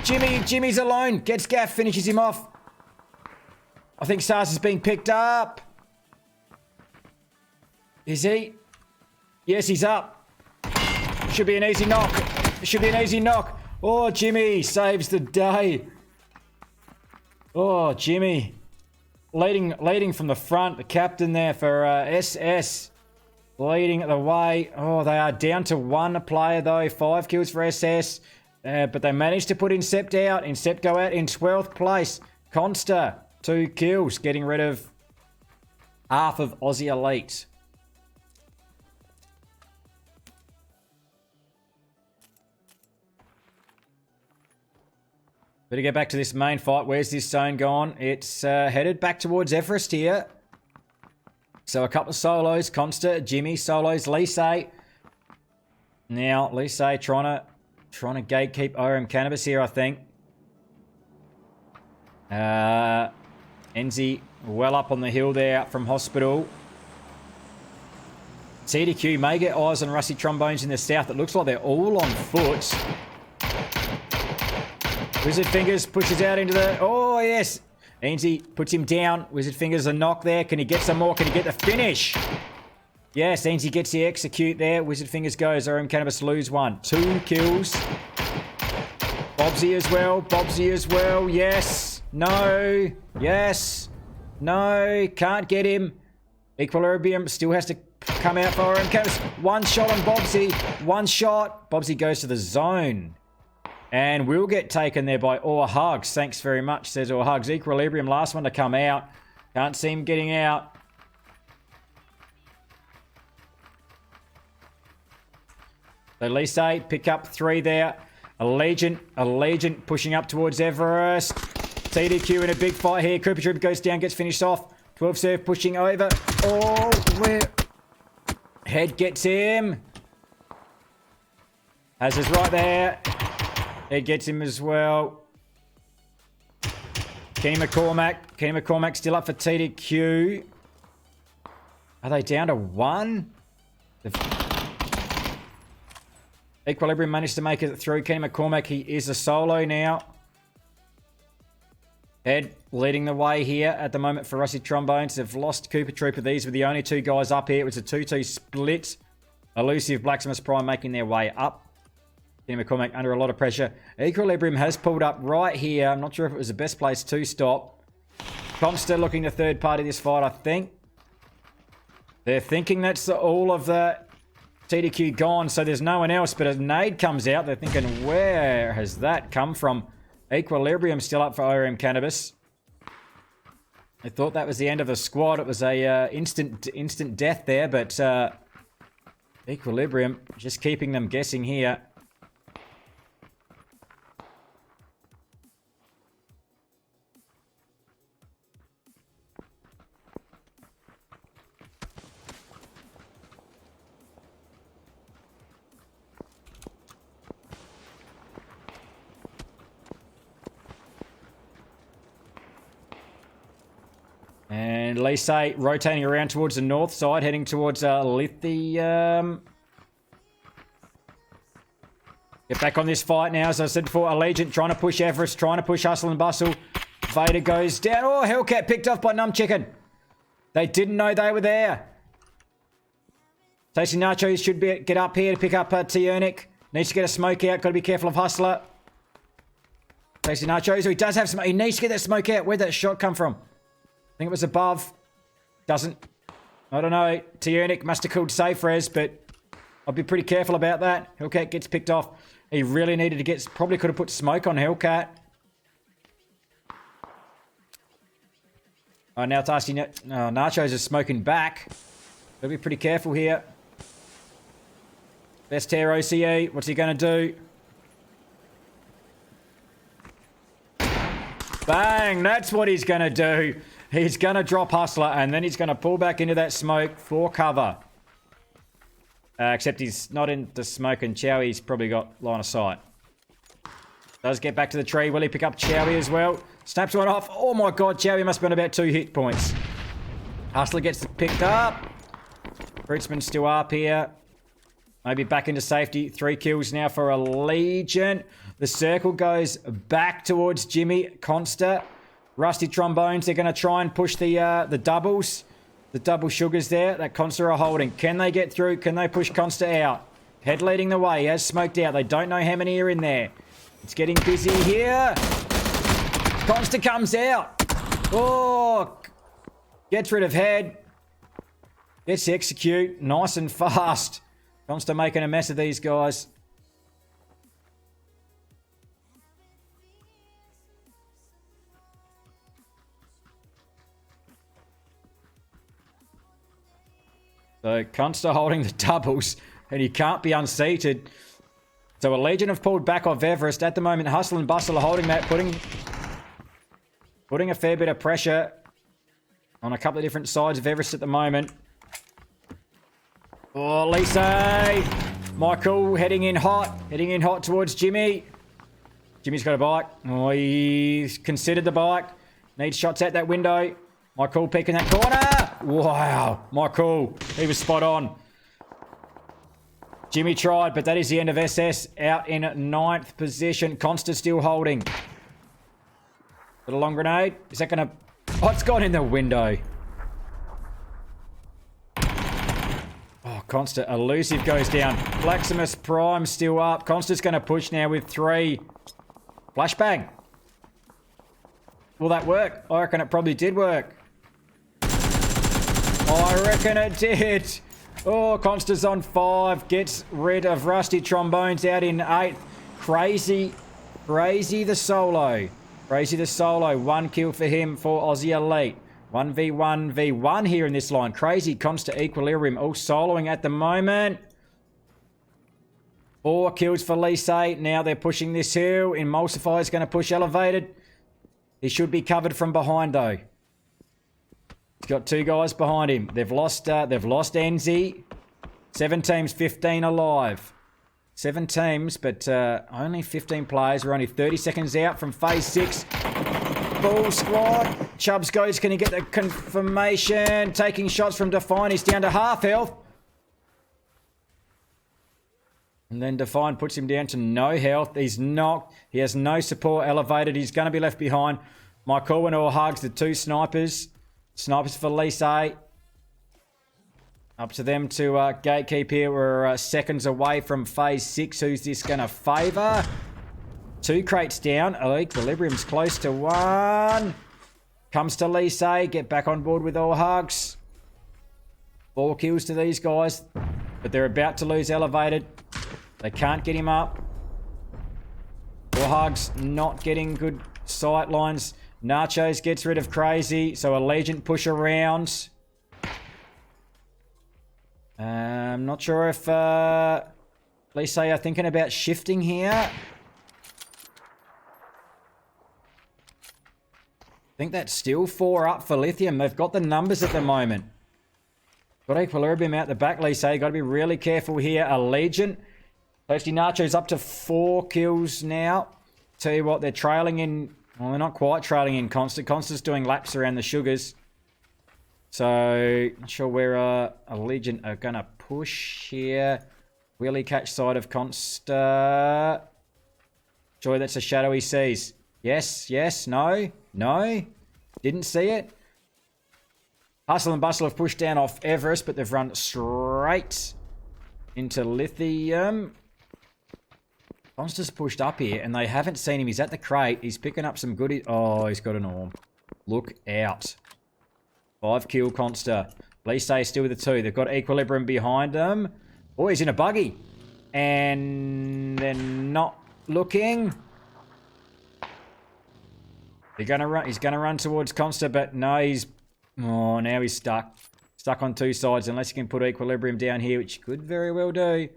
Jimmy's alone. Gets Gaff, finishes him off. I think SARS is being picked up. Is he? Yes, he's up. Should be an easy knock. Should be an easy knock. Oh, Jimmy saves the day. Oh, Jimmy. Leading from the front. The captain there for SS. Leading the way. Oh, they are down to 1 player, though. 5 kills for SS. But they managed to put Incept out. Incept go out in 12th place. Consta, 2 kills. Getting rid of half of Aussie Elite. Better get back to this main fight. Where's this zone gone? It's headed back towards Everest here. So a couple of solos. Consta, Jimmy, solos, Lise. Now, Lise trying to gatekeep ORM Cannabis here, I think. Enzi well up on the hill there from hospital. TDQ may get eyes on Rusty Trombones in the south. It looks like they're all on foot. Wizard Fingers pushes out into the... Oh, yes. Enzi puts him down. Wizard Fingers a knock there. Can he get some more? Can he get the finish? Yes, Enzi gets the execute there. Wizard Fingers goes. ORM Cannabis lose 1. 2 kills. Bobsy as well. Bobsy as well. Yes. No. Yes. No. Can't get him. Equilibrium still has to come out for ORM Cannabis. 1 shot on Bobsy. 1 shot. Bobsy goes to the zone. And will get taken there by Or Hugs. Thanks very much, says Or Hugs. Equilibrium, last one to come out. Can't see him getting out. So Lise, pick up 3 there. Allegiant pushing up towards Everest. TDQ in a big fight here. Cooper Troop goes down, gets finished off. 12 serve pushing over. Oh, where? Head gets him. Has us right there. Head gets him as well. Kenny McCormack still up for TDQ. Are they down to 1? Equilibrium managed to make it through. Kenny McCormack, he is a solo now. Ed leading the way here at the moment for Rusty Trombones. They've lost Cooper Trooper. These were the only 2 guys up here. It was a 2-2 split. Elusive Blacksmith's Prime making their way up. Kenny McCormack under a lot of pressure. Equilibrium has pulled up right here. I'm not sure if it was the best place to stop. Consta looking to third party this fight, I think. They're thinking that's all of the TDQ gone, so there's no one else, but a nade comes out. They're thinking, where has that come from? Equilibrium still up for ORM Cannabis. I thought that was the end of the squad. It was a instant death there, but Equilibrium just keeping them guessing here. And Lise rotating around towards the north side, heading towards Lithium. Get back on this fight now, as I said before. Allegiant trying to push Everest, trying to push Hustle and Bustle. Vader goes down. Oh, Hellcat picked off by Numb Chicken. They didn't know they were there. Tasty Nachos should get up here to pick up T-Ernic. Needs to get a smoke out. Got to be careful of Hustler. Tasty Nachos. Oh, he does have smoke. He needs to get that smoke out. Where'd that shot come from? I think it was above. Doesn't. I don't know. T-Ernic must have called safe res, but I'll be pretty careful about that. Hellcat gets picked off. He really needed to get... Probably could have put smoke on Hellcat. Oh, now it's asking... Nachos is smoking back. Gotta be pretty careful here. Best tear OCE. What's he going to do? Bang! That's what he's going to do. He's going to drop Hustler, and then he's going to pull back into that smoke for cover. Except he's not in the smoke, and Chowie's probably got line of sight. Does get back to the tree. Will he pick up Chowie as well? Snaps one off. Oh my god, Chowie must have been about 2 hit points. Hustler gets picked up. Fruitsman's still up here. Maybe back into safety. 3 kills now for Allegiant. The circle goes back towards Jimmy. Consta. Rusty Trombones. They're going to try and push the doubles. The double sugars there that Consta are holding. Can they get through? Can they push Consta out? Head leading the way. He has smoked out. They don't know how many are in there. It's getting busy here. Consta comes out. Oh. Gets rid of head. Gets to execute. Nice and fast. Consta making a mess of these guys. So Consta holding the doubles, and he can't be unseated. So a Legion have pulled back off Everest. At the moment, Hustle and Bustle are holding that, putting a fair bit of pressure on a couple of different sides of Everest at the moment. Oh, Lisa! Michael heading in hot towards Jimmy. Jimmy's got a bike. Oh, he's considered the bike. Needs shots at that window. Michael peeking that corner. Wow. Michael, he was spot on. Jimmy tried, but that is the end of SS. Out in 9th position. Consta still holding. Got a long grenade. Is that going to... Oh, it's gone in the window. Oh, Consta. Elusive goes down. Blacksmith Prime still up. Consta's going to push now with 3. Flashbang. Will that work? I reckon it probably did work. I reckon it did. Oh, Consta's on 5. Gets rid of Rusty Trombones out in 8th. Crazy the solo. Crazy the solo. 1 kill for him for Aussie Elite. 1v1v1 here in this line. Crazy Consta Equilibrium all soloing at the moment. 4 kills for Lise. Now they're pushing this hill. Emulsify is going to push Elevated. He should be covered from behind though. He's got 2 guys behind him. They've lost Enzi. 7 teams, 15 alive. 7 teams, but only 15 players. We're only 30 seconds out from phase 6. Full squad. Chubbs goes. Can he get the confirmation? Taking shots from Define. He's down to half health. And then Define puts him down to no health. He's knocked. He has no support Elevated. He's going to be left behind. Michael and all hugs the 2 snipers. Snipers for Lise. Up to them to gatekeep here. We're seconds away from phase 6. Who's this going to favour? 2 crates down. Equilibrium's close to 1. Comes to Lise. Get back on board with all hugs. 4 kills to these guys. But they're about to lose Elevated. They can't get him up. All hugs not getting good sight lines. Nachos gets rid of Crazy. So Allegiant push around. I'm not sure if Lise are thinking about shifting here. I think that's still 4 up for Lithium. They've got the numbers at the moment. Got Equilibrium out the back, Lise. Got to be really careful here. Allegiant. Toasty Nacho's up to 4 kills now. Tell you what, they're trailing in... Well, they're not quite trailing in Constant. Constant's doing laps around the sugars. So, not sure where Allegiant are going to push here. Will he catch sight of Consta? Surely that's a shadow he sees. Yes, yes, no, no. Didn't see it. Hustle and Bustle have pushed down off Everest, but they've run straight into Lithium. Consta's pushed up here, and they haven't seen him. He's at the crate. He's picking up some goodies. Oh, he's got an orb. Look out. 5 kill Consta. Lise still with the 2. They've got Equilibrium behind them. Oh, he's in a buggy. And they're not looking. They're gonna run. He's going to run towards Consta, but no, he's Oh, now he's stuck. Stuck on two sides, unless he can put equilibrium down here, which he could very well do.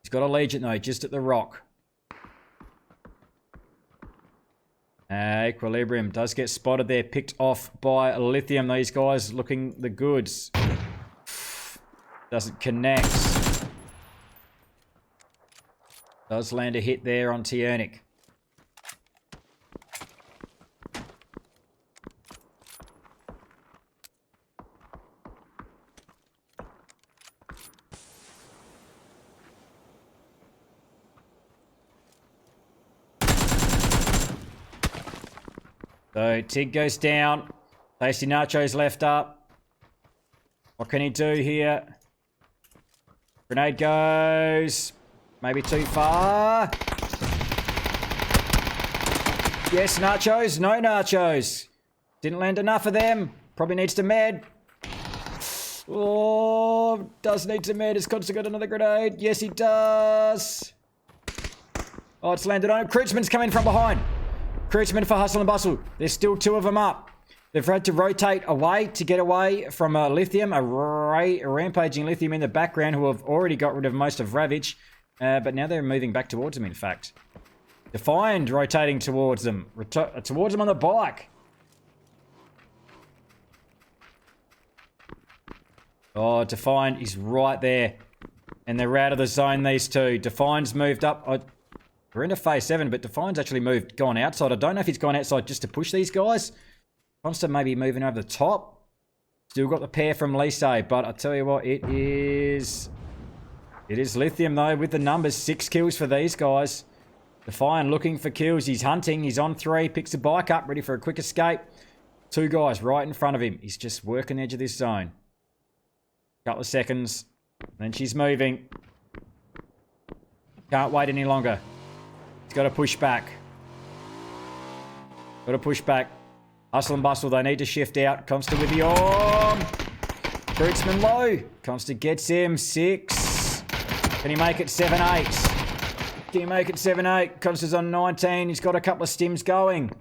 He's got a Legion, though, just at the rock. Equilibrium does get spotted there, picked off by Lithium. These guys looking the goods. Doesn't connect. Does land a hit there on Tiernic. So Tig goes down. Tasty Nacho's left up. What can he do here? Grenade goes. Maybe too far. Yes, Nachos. No Nachos. Didn't land enough of them. Probably needs to med. Oh, does need to med. Has Consta got another grenade? Yes, he does. Oh, it's landed on him. Kreutzmann's coming from behind. Kreutzmann for hustle and bustle. There's still two of them up. They've had to rotate away to get away from Lithium, a rampaging Lithium in the background who have already got rid of most of Ravage. But now they're moving back towards him, in fact. Defiant rotating towards them. Towards him on the bike. Oh, Defiant is right there. And they're out of the zone, these two. Defiant's moved up. We're into phase 7, but Defiant's actually gone outside. I don't know if he's gone outside just to push these guys. Consta maybe moving over the top. Still got the pair from Lise, but I tell you what, it is Lithium, though, with the numbers. 6 kills for these guys. Defiant looking for kills. He's hunting. He's on 3. Picks a bike up, ready for a quick escape. 2 guys right in front of him. He's just working the edge of this zone. Couple of seconds. Then she's moving. Can't wait any longer. He's got to push back. Got to push back. Hustle and bustle. They need to shift out. Consta with the arm. Kreutzmann low. Consta gets him. 6. Can he make it 7-8? Can he make it 7-8? Consta's on 19. He's got a couple of stims going.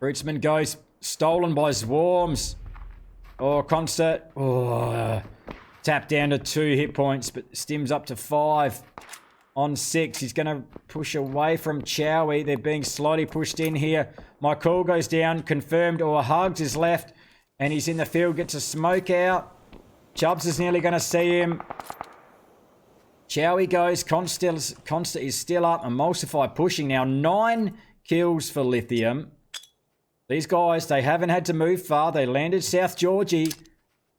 Kreutzmann goes stolen by Swarms. Oh, Consta. Oh, tap down to 2 hit points, but stims up to 5. On 6, he's going to push away from Chowie. They're being slightly pushed in here. My call goes down, confirmed, or Hugs is left, and he's in the field, gets a smoke out. Chubbs is nearly going to see him. Chowie goes, Consta is still up, Emulsify pushing now. 9 kills for Lithium. These guys, they haven't had to move far. They landed South Georgie.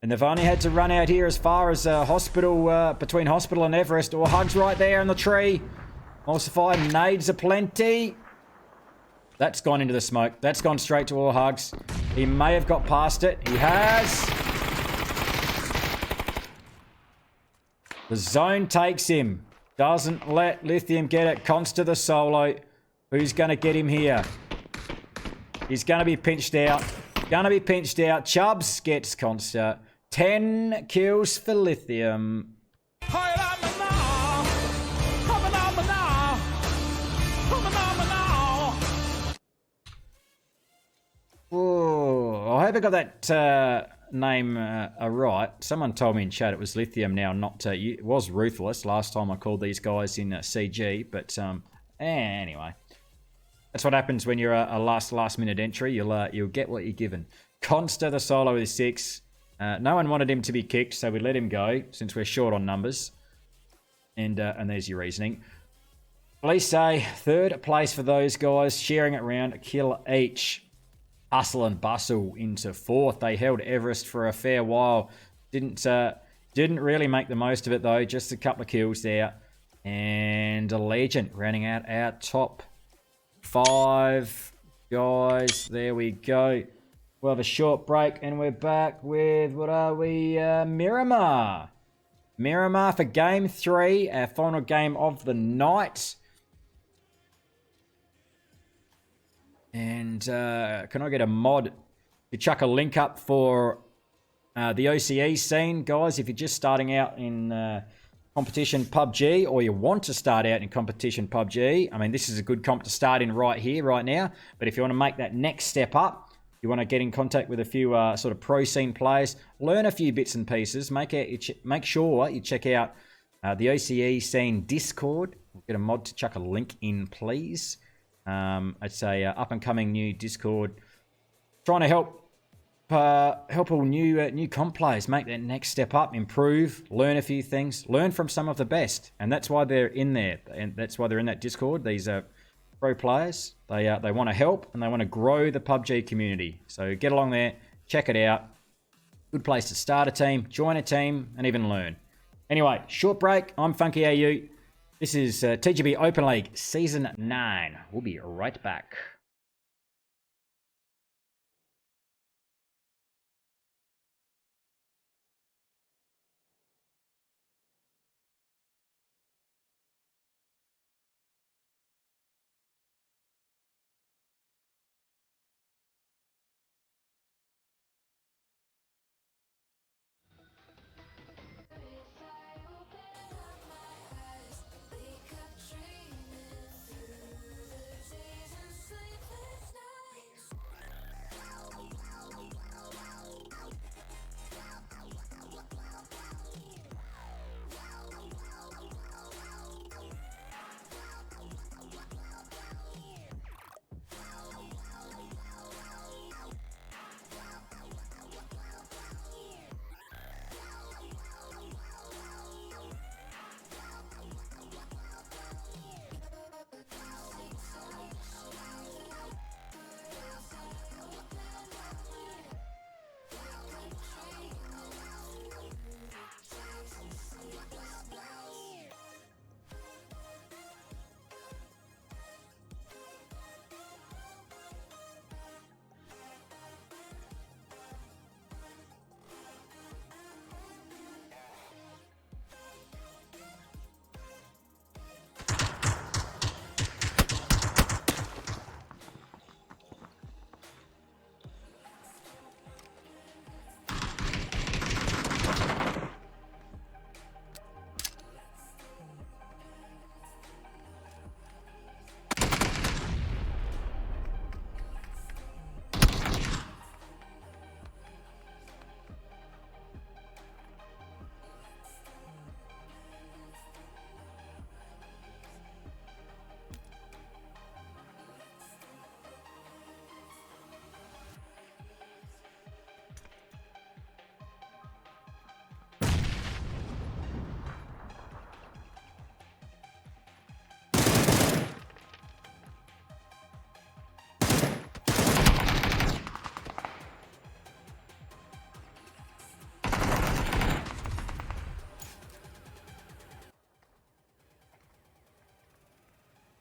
And they've only had to run out here as far as Hospital, between Hospital and Everest. Or Hugs right there in the tree. Emulsify, nades aplenty. That's gone into the smoke. That's gone straight to All Hugs. He may have got past it. He has. The zone takes him. Doesn't let Lithium get it. Consta the solo. Who's going to get him here? He's going to be pinched out. Going to be pinched out. Chubbs gets Consta. 10 kills for Lithium. Oh, I hope I got that name right. Someone told me in chat it was Lithium now, not... it was Ruthless last time I called these guys in CG, but anyway. That's what happens when you're a last minute entry. You'll get what you're given. Consta the solo with 6. No one wanted him to be kicked, so we let him go since we're short on numbers. And there's your reasoning. Police say 3rd place for those guys, sharing it around a kill each. Hustle and bustle into 4th. They held Everest for a fair while. Didn't really make the most of it though. Just a couple of kills there. And a Legion rounding out our top 5 guys. There we go. We'll have a short break and we're back with, what are we? Miramar. Miramar for game 3, our final game of the night. And can I get a mod to chuck a link up for the OCE scene? Guys, if you're just starting out in competition PUBG, or you want to start out in competition PUBG, I mean, this is a good comp to start in right here, right now. But if you want to make that next step up, you want to get in contact with a few sort of pro scene players, learn a few bits and pieces, make sure you check out the OCE scene Discord. We'll get a mod to chuck a link in, please. It's a up-and-coming new Discord trying to help all new comp players make that next step up, improve, learn a few things, learn from some of the best, and that's why they're in there, and that's why they're in that Discord. These are pro players. They want to help and they want to grow the PUBG community. So get along there, check it out. Good place to start a team, join a team, and even learn. Anyway, short break. I'm Funky AU. This is TGB Open League Season 9. We'll be right back.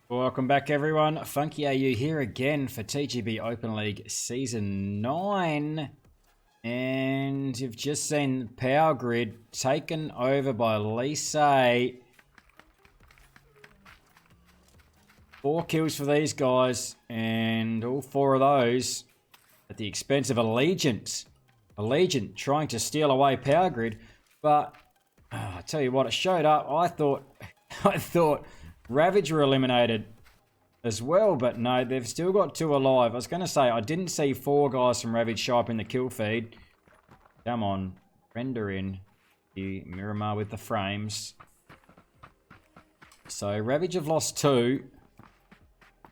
Welcome back, everyone. Funky AU here again for TGB Open League Season 9. And you've just seen Power Grid taken over by Lisay. 4 kills for these guys, and all 4 of those at the expense of Allegiant. Allegiant trying to steal away Power Grid, but I tell you what, it showed up. I thought Ravage were eliminated as well, but no, they've still got 2 alive. I was going to say, I didn't see 4 guys from Ravage show up in the kill feed. Come on, render in the Miramar with the frames. So Ravage have lost 2.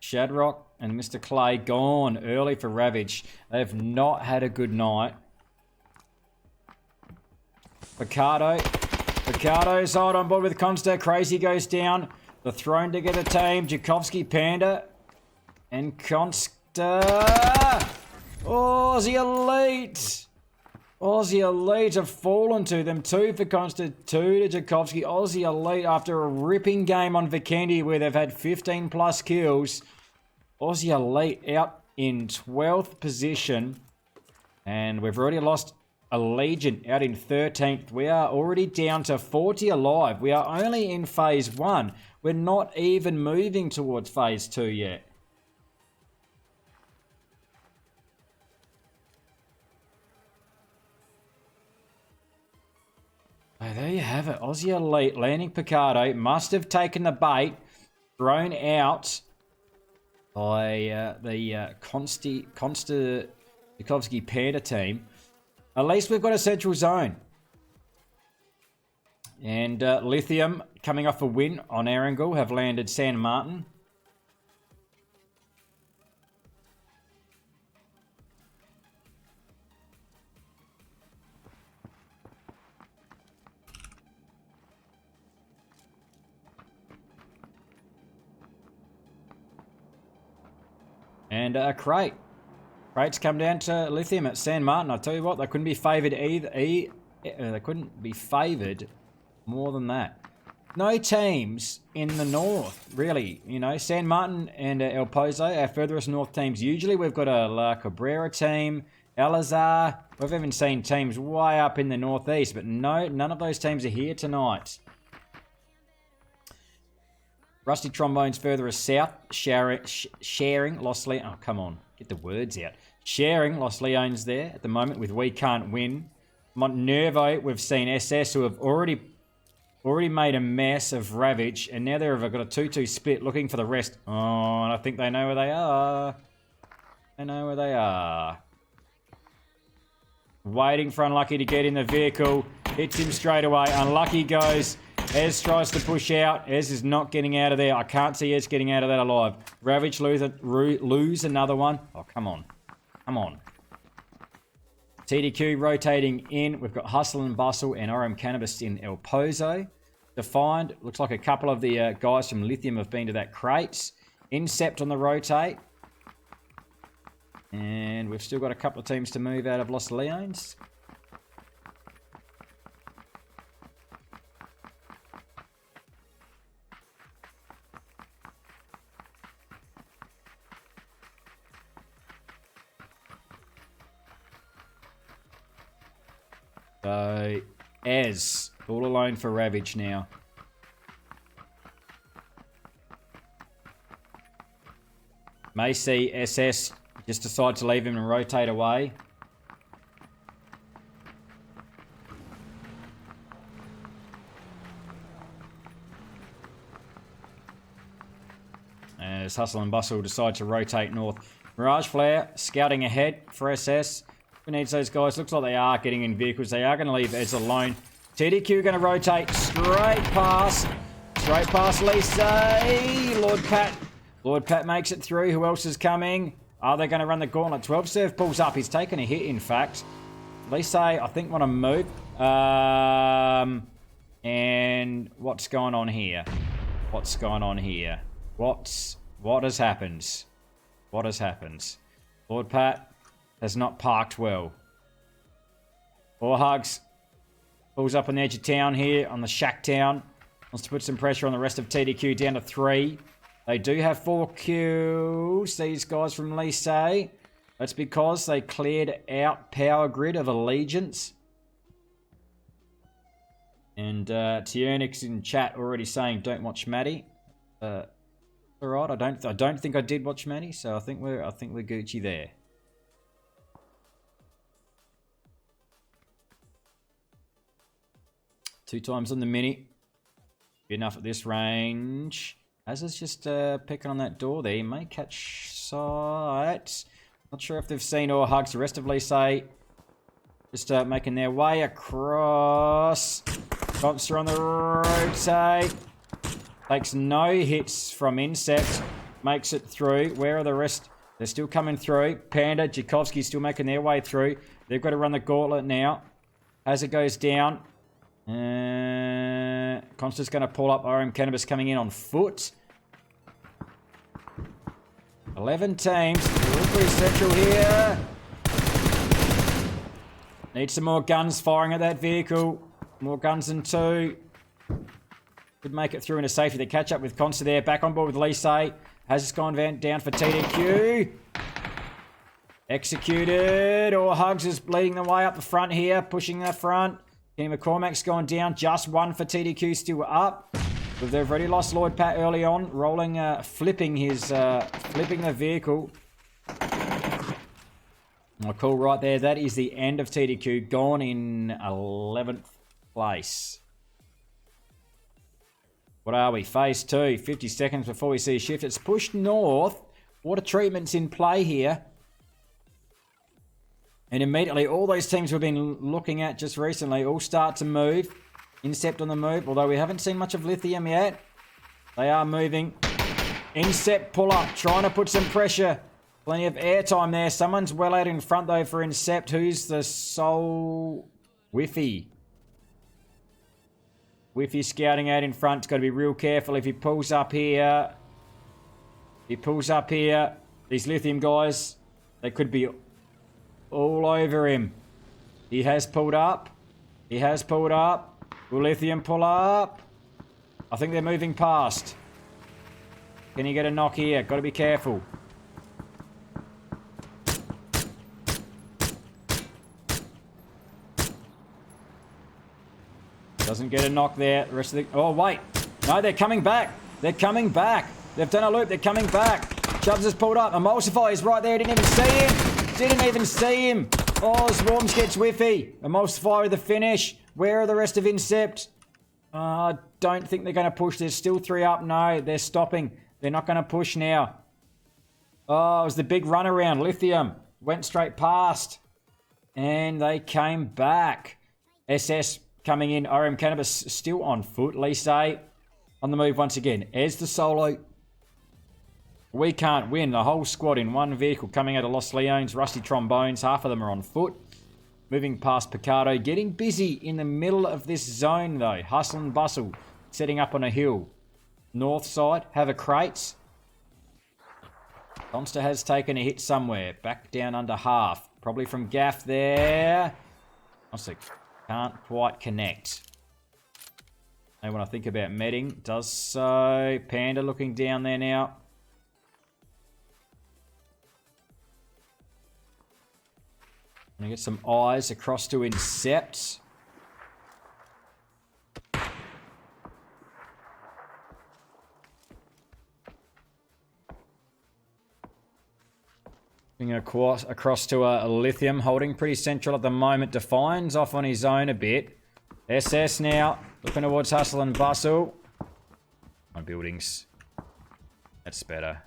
Shadrock and Mr. Clay gone early for Ravage. They've not had a good night. Picardo's out on board with Consta. Crazy goes down. The thrown together team, Jakovsky, Panda, and Consta. Aussie Elite. Aussie Elite have fallen to them. 2 for Consta, 2 to Jakovsky. Aussie Elite after a ripping game on Vikendi where they've had 15 plus kills. Aussie Elite out in 12th position. And we've already lost Allegiant out in 13th. We are already down to 40 alive. We are only in phase 1. We're not even moving towards phase 2 yet. Oh, there you have it. Aussie Elite landing Picardo. Must have taken the bait. Thrown out by the Consta Tchaikovsky Panda team. At least we've got a central zone. And Lithium, coming off a win on Erangel, have landed San Martin. And Crate. Crate's come down to Lithium at San Martin. I tell you what, they couldn't be favoured either. They couldn't be favoured more than that. No teams in the north, really. You know, San Martin and El Pozo, our furthest north teams. Usually we've got a La Cabrera team, Elazar. We've even seen teams way up in the northeast, but no, none of those teams are here tonight. Rusty Trombones further south, sharing Los Leones. Oh, come on. Get the words out. Sharing Los Leones there at the moment with We Can't Win. Montnervo, we've seen SS who have already made a mess of Ravage, and now they've got a 2-2 split looking for the rest. Oh, and I think they know where they are. They know where they are. Waiting for Unlucky to get in the vehicle. Hits him straight away. Unlucky goes. Ez tries to push out. Ez is not getting out of there. I can't see Ez getting out of that alive. Ravage lose another one. Oh, come on. Come on. TDQ rotating in. We've got Hustle and Bustle and RM Cannabis in El Pozo. Defined. Looks like a couple of the guys from Lithium have been to that crate. Incept on the rotate. And we've still got a couple of teams to move out of Los Leones. So, Ez, all alone for Ravage now. May see SS just decide to leave him and rotate away. As Hustle and Bustle decide to rotate north. Mirage Flare scouting ahead for SS. Who needs those guys? Looks like they are getting in vehicles. They are going to leave Ez alone. TDQ going to rotate straight past. Straight past Lisa. Lord Pat makes it through. Who else is coming? Are they going to run the gauntlet? 12 Surf pulls up. He's taken a hit, in fact. Lisa, I think, want to move. And what's going on here? What's going on here? What has happened? What has happened? Lord Pat has not parked well. Four Hugs pulls up on the edge of town here on the Shack Town. Wants to put some pressure on the rest of TDQ down to 3. They do have 4 kills, these guys from Lise. That's because they cleared out Power Grid of Allegiance. And Tiernix in chat already saying don't watch Maddie. Alright, I don't think I did watch Maddie, so I think we're Gucci there. 2 times on the mini. Good enough at this range. As is just picking on that door there. He may catch sight. Not sure if they've seen or Hugs. The rest of Lise just making their way across. Monster on the rotate. Takes no hits from Insect. Makes it through. Where are the rest? They're still coming through. Panda, Tchaikovsky still making their way through. They've got to run the gauntlet now. As it goes down. Constant's going to pull up. RM Cannabis coming in on foot. 11 teams. All pretty central here. Need some more guns firing at that vehicle. More guns than 2. Could make it through into safety. They catch up with Consta there. Back on board with Lise. Has just gone down for TDQ. Executed. Or Hugs is leading the way up the front here. Pushing the front. Kenny McCormack's gone down. Just 1 for TDQ still up. But they've already lost Lord Pat early on. Rolling, flipping the vehicle. Oh, cool right there. That is the end of TDQ. Gone in 11th place. What are we? Phase 2. 50 seconds before we see a shift. It's pushed north. Water treatment's in play here. And immediately, all those teams we've been looking at just recently all start to move. Incept on the move, although we haven't seen much of Lithium yet. They are moving. Incept pull up, trying to put some pressure. Plenty of airtime there. Someone's well out in front, though, for Incept. Who's the sole... Whiffy. Whiffy scouting out in front. He's got to be real careful if he pulls up here. He pulls up here. These Lithium guys, they could be all over him. He has pulled up. He has pulled up. Will Lithium pull up? I think they're moving past. Can you get a knock here? Got to be careful. Doesn't get a knock there. The rest of the... Oh, wait. No, they're coming back. They're coming back. They've done a loop. They're coming back. Chubbs has pulled up. Emulsify is right there. Didn't even see him. Didn't even see him. Oh, Swarms gets Whiffy. Emulsify with the finish. Where are the rest of Incept? I don't think they're going to push. There's still 3 up. No, they're stopping. They're not going to push now. Oh, it was the big runaround. Lithium went straight past. And they came back. SS coming in. RM Cannabis still on foot. Lise on the move once again. As the solo. We can't win. The whole squad in one vehicle coming out of Los Leones. Rusty Trombones. Half of them are on foot. Moving past Picardo. Getting busy in the middle of this zone though. Hustle and bustle. Setting up on a hill. North side. Have a crates. Monster has taken a hit somewhere. Back down under half. Probably from Gaff there. Monster can't quite connect. And when I think about medding, does so. Panda looking down there now. I'm going to get some eyes across to Incept. Across to a Lithium, holding pretty central at the moment. Defiance off on his own a bit. SS now, looking towards Hustle and Bustle. My buildings. That's better.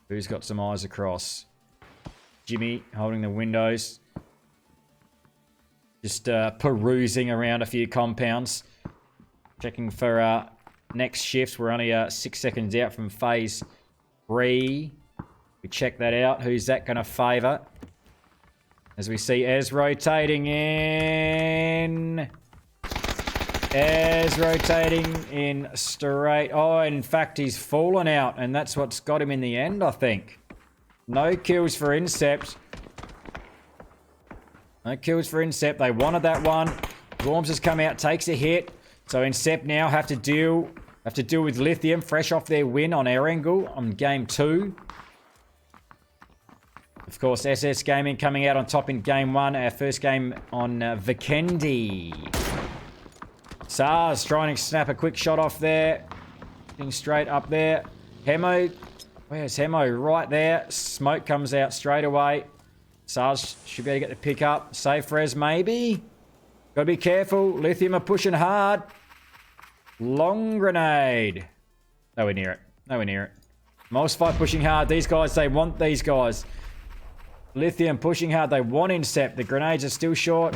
Who's got some eyes across? Jimmy holding the windows. Just perusing around a few compounds. Checking for next shifts. We're only 6 seconds out from phase 3. We check that out. Who's that going to favour? As we see Ez rotating in. Ez rotating in straight. Oh, in fact, he's fallen out. And that's what's got him in the end, I think. No kills for Incept. No kills for Incept. They wanted that one. Worms has come out, takes a hit. So Incept now have to deal with Lithium, fresh off their win on Erangel on game 2. Of course, SS Gaming coming out on top in game 1. Our first game on Vikendi. SARS trying to snap a quick shot off there. Getting straight up there. Hemo. Where's Hemo? Right there. Smoke comes out straight away. SARS should be able to get the pick up. Safe res maybe. Gotta be careful. Lithium are pushing hard. Long grenade. Nowhere near it. Nowhere near it. Emulsify pushing hard. These guys, they want these guys. Lithium pushing hard. They want Incept. The grenades are still short.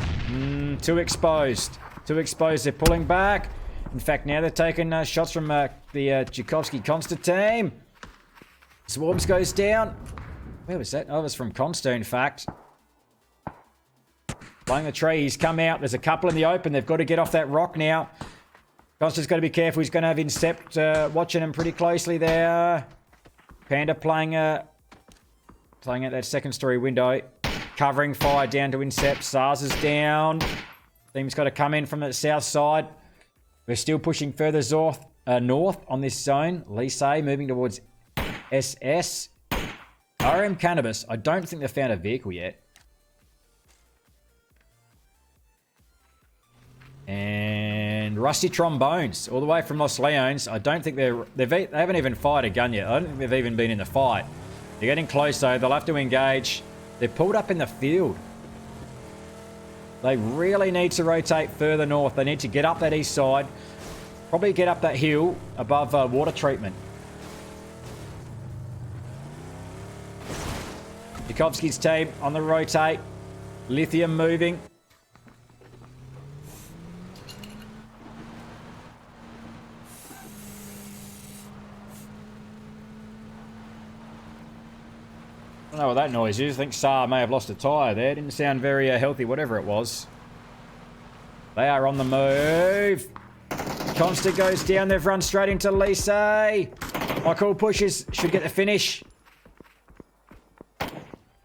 Too exposed. Too exposed. They're pulling back. In fact, now they're taking shots from the Tchaikovsky-Consta team. Swarms goes down. Where was that? Oh, it was from Consta, in fact. Blowing the tree. He's come out. There's a couple in the open. They've got to get off that rock now. Consta's got to be careful. He's going to have Incept watching him pretty closely there. Panda playing at that second story window. Covering fire down to Incept. SARS is down. Team's got to come in from the south side. We're still pushing further north on this zone. Lise moving towards SS. RM Cannabis. I don't think they've found a vehicle yet. And Rusty Trombones, all the way from Los Leones. I don't think they haven't even fired a gun yet. I don't think they've even been in the fight. They're getting close though. They'll have to engage. They're pulled up in the field. They really need to rotate further north. They need to get up that east side. Probably get up that hill above water treatment. Tchaikovsky's team on the rotate. Lithium moving. I don't know what that noise is. I think Saar may have lost a tyre there. Didn't sound very healthy, whatever it was. They are on the move. Constant goes down. They've run straight into Lise. Michael pushes. Should get the finish.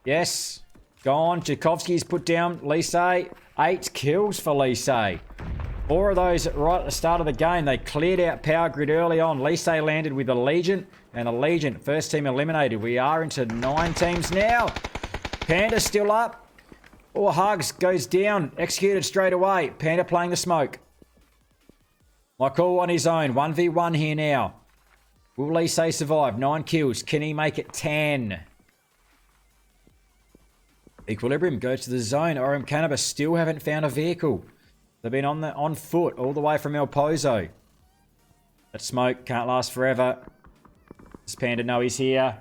Yes. Gone. Tchaikovsky's put down Lise. 8 kills for Lise. 4 of those right at the start of the game. They cleared out Power Grid early on. Lise landed with Allegiant. And Allegiant, first team eliminated. We are into 9 teams now. Panda still up. Oh, Hugs goes down. Executed straight away. Panda playing the smoke. Michael on his own. 1v1 here now. Will Lise survive? 9 kills. Can he make it 10? Equilibrium goes to the zone. RM Cannabis still haven't found a vehicle. They've been on foot all the way from El Pozo. That smoke can't last forever. Does Panda know he's here?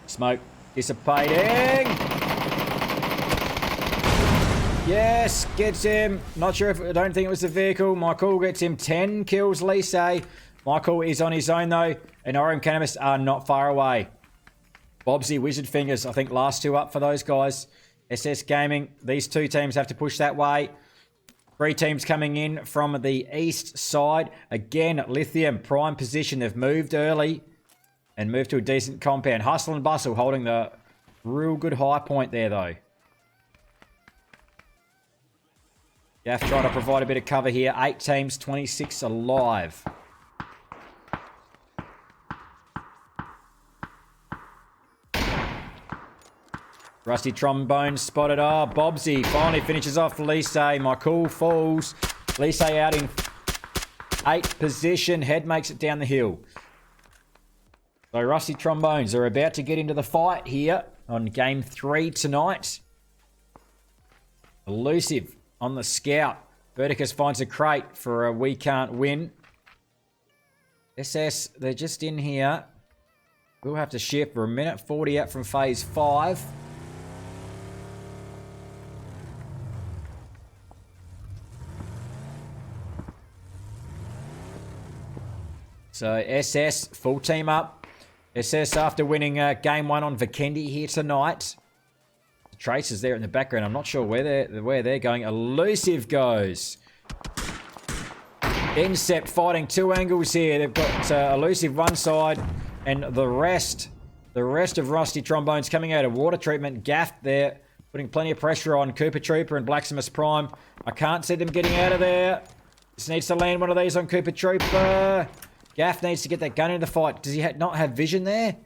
Smoke dissipating. Yes, gets him. Not sure if, I don't think it was the vehicle. Michael gets him 10 kills, Lise. Michael is on his own though, and RM Cannabis are not far away. Bobsy, Wizard Fingers, I think last 2 up for those guys. SS Gaming, these 2 teams have to push that way. 3 teams coming in from the east side. Again, Lithium, prime position. They've moved early and moved to a decent compound. Hustle and Bustle holding the real good high point there, though. Gaff trying to provide a bit of cover here. 8 teams, 26 alive. Rusty Trombone spotted. Oh, Bobsy finally finishes off Lise. Michael falls. Lise out in 8th position. Head makes it down the hill. So Rusty Trombones are about to get into the fight here on game 3 tonight. Elusive on the scout. Verticus finds a crate for a we can't win. SS, they're just in here. We'll have to shift. We're a minute 40 out from phase 5. So SS, full team up. SS after winning game 1 on Vikendi here tonight. The Tracer's there in the background. I'm not sure where they're going. Elusive goes. Incept fighting 2 angles here. They've got Elusive one side and the rest of Rusty Trombones coming out of water treatment. Gaff there, putting plenty of pressure on Cooper Trooper and Blacksmith's Prime. I can't see them getting out of there. Just needs to land one of these on Cooper Trooper. Gaff needs to get that gun in the fight. Does he not have vision there?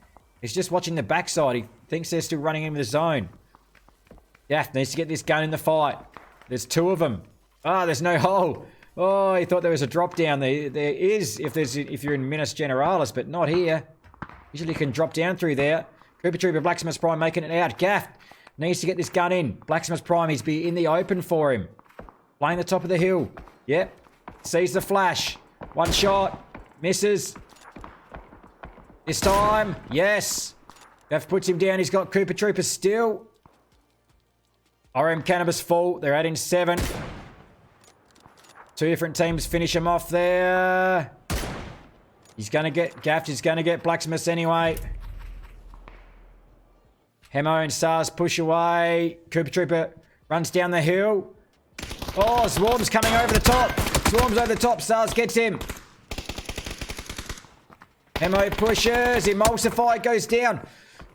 He's just watching the backside. He thinks they're still running into the zone. Gaff needs to get this gun in the fight. There's 2 of them. Ah, there's no hole. Oh, he thought there was a drop down there. There is if you're in Minas Generalis, but not here. Usually you can drop down through there. Cooper Trooper, Blacksmith's Prime making it out. Gaff needs to get this gun in. Blacksmith's Prime, he's be in the open for him. Playing the top of the hill. Yep. Sees the flash. One shot. Misses. This time. Yes. Gaff puts him down. He's got Cooper Trooper still. RM Cannabis full. They're adding 7. 2 different teams finish him off there. He's going to get... Gaff is going to get Blacksmiths anyway. Hemo and SARS push away. Cooper Trooper runs down the hill. Oh, Swarm's coming over the top. Swarm's over the top. SARS gets him. Hemo pushes. Emulsify goes down.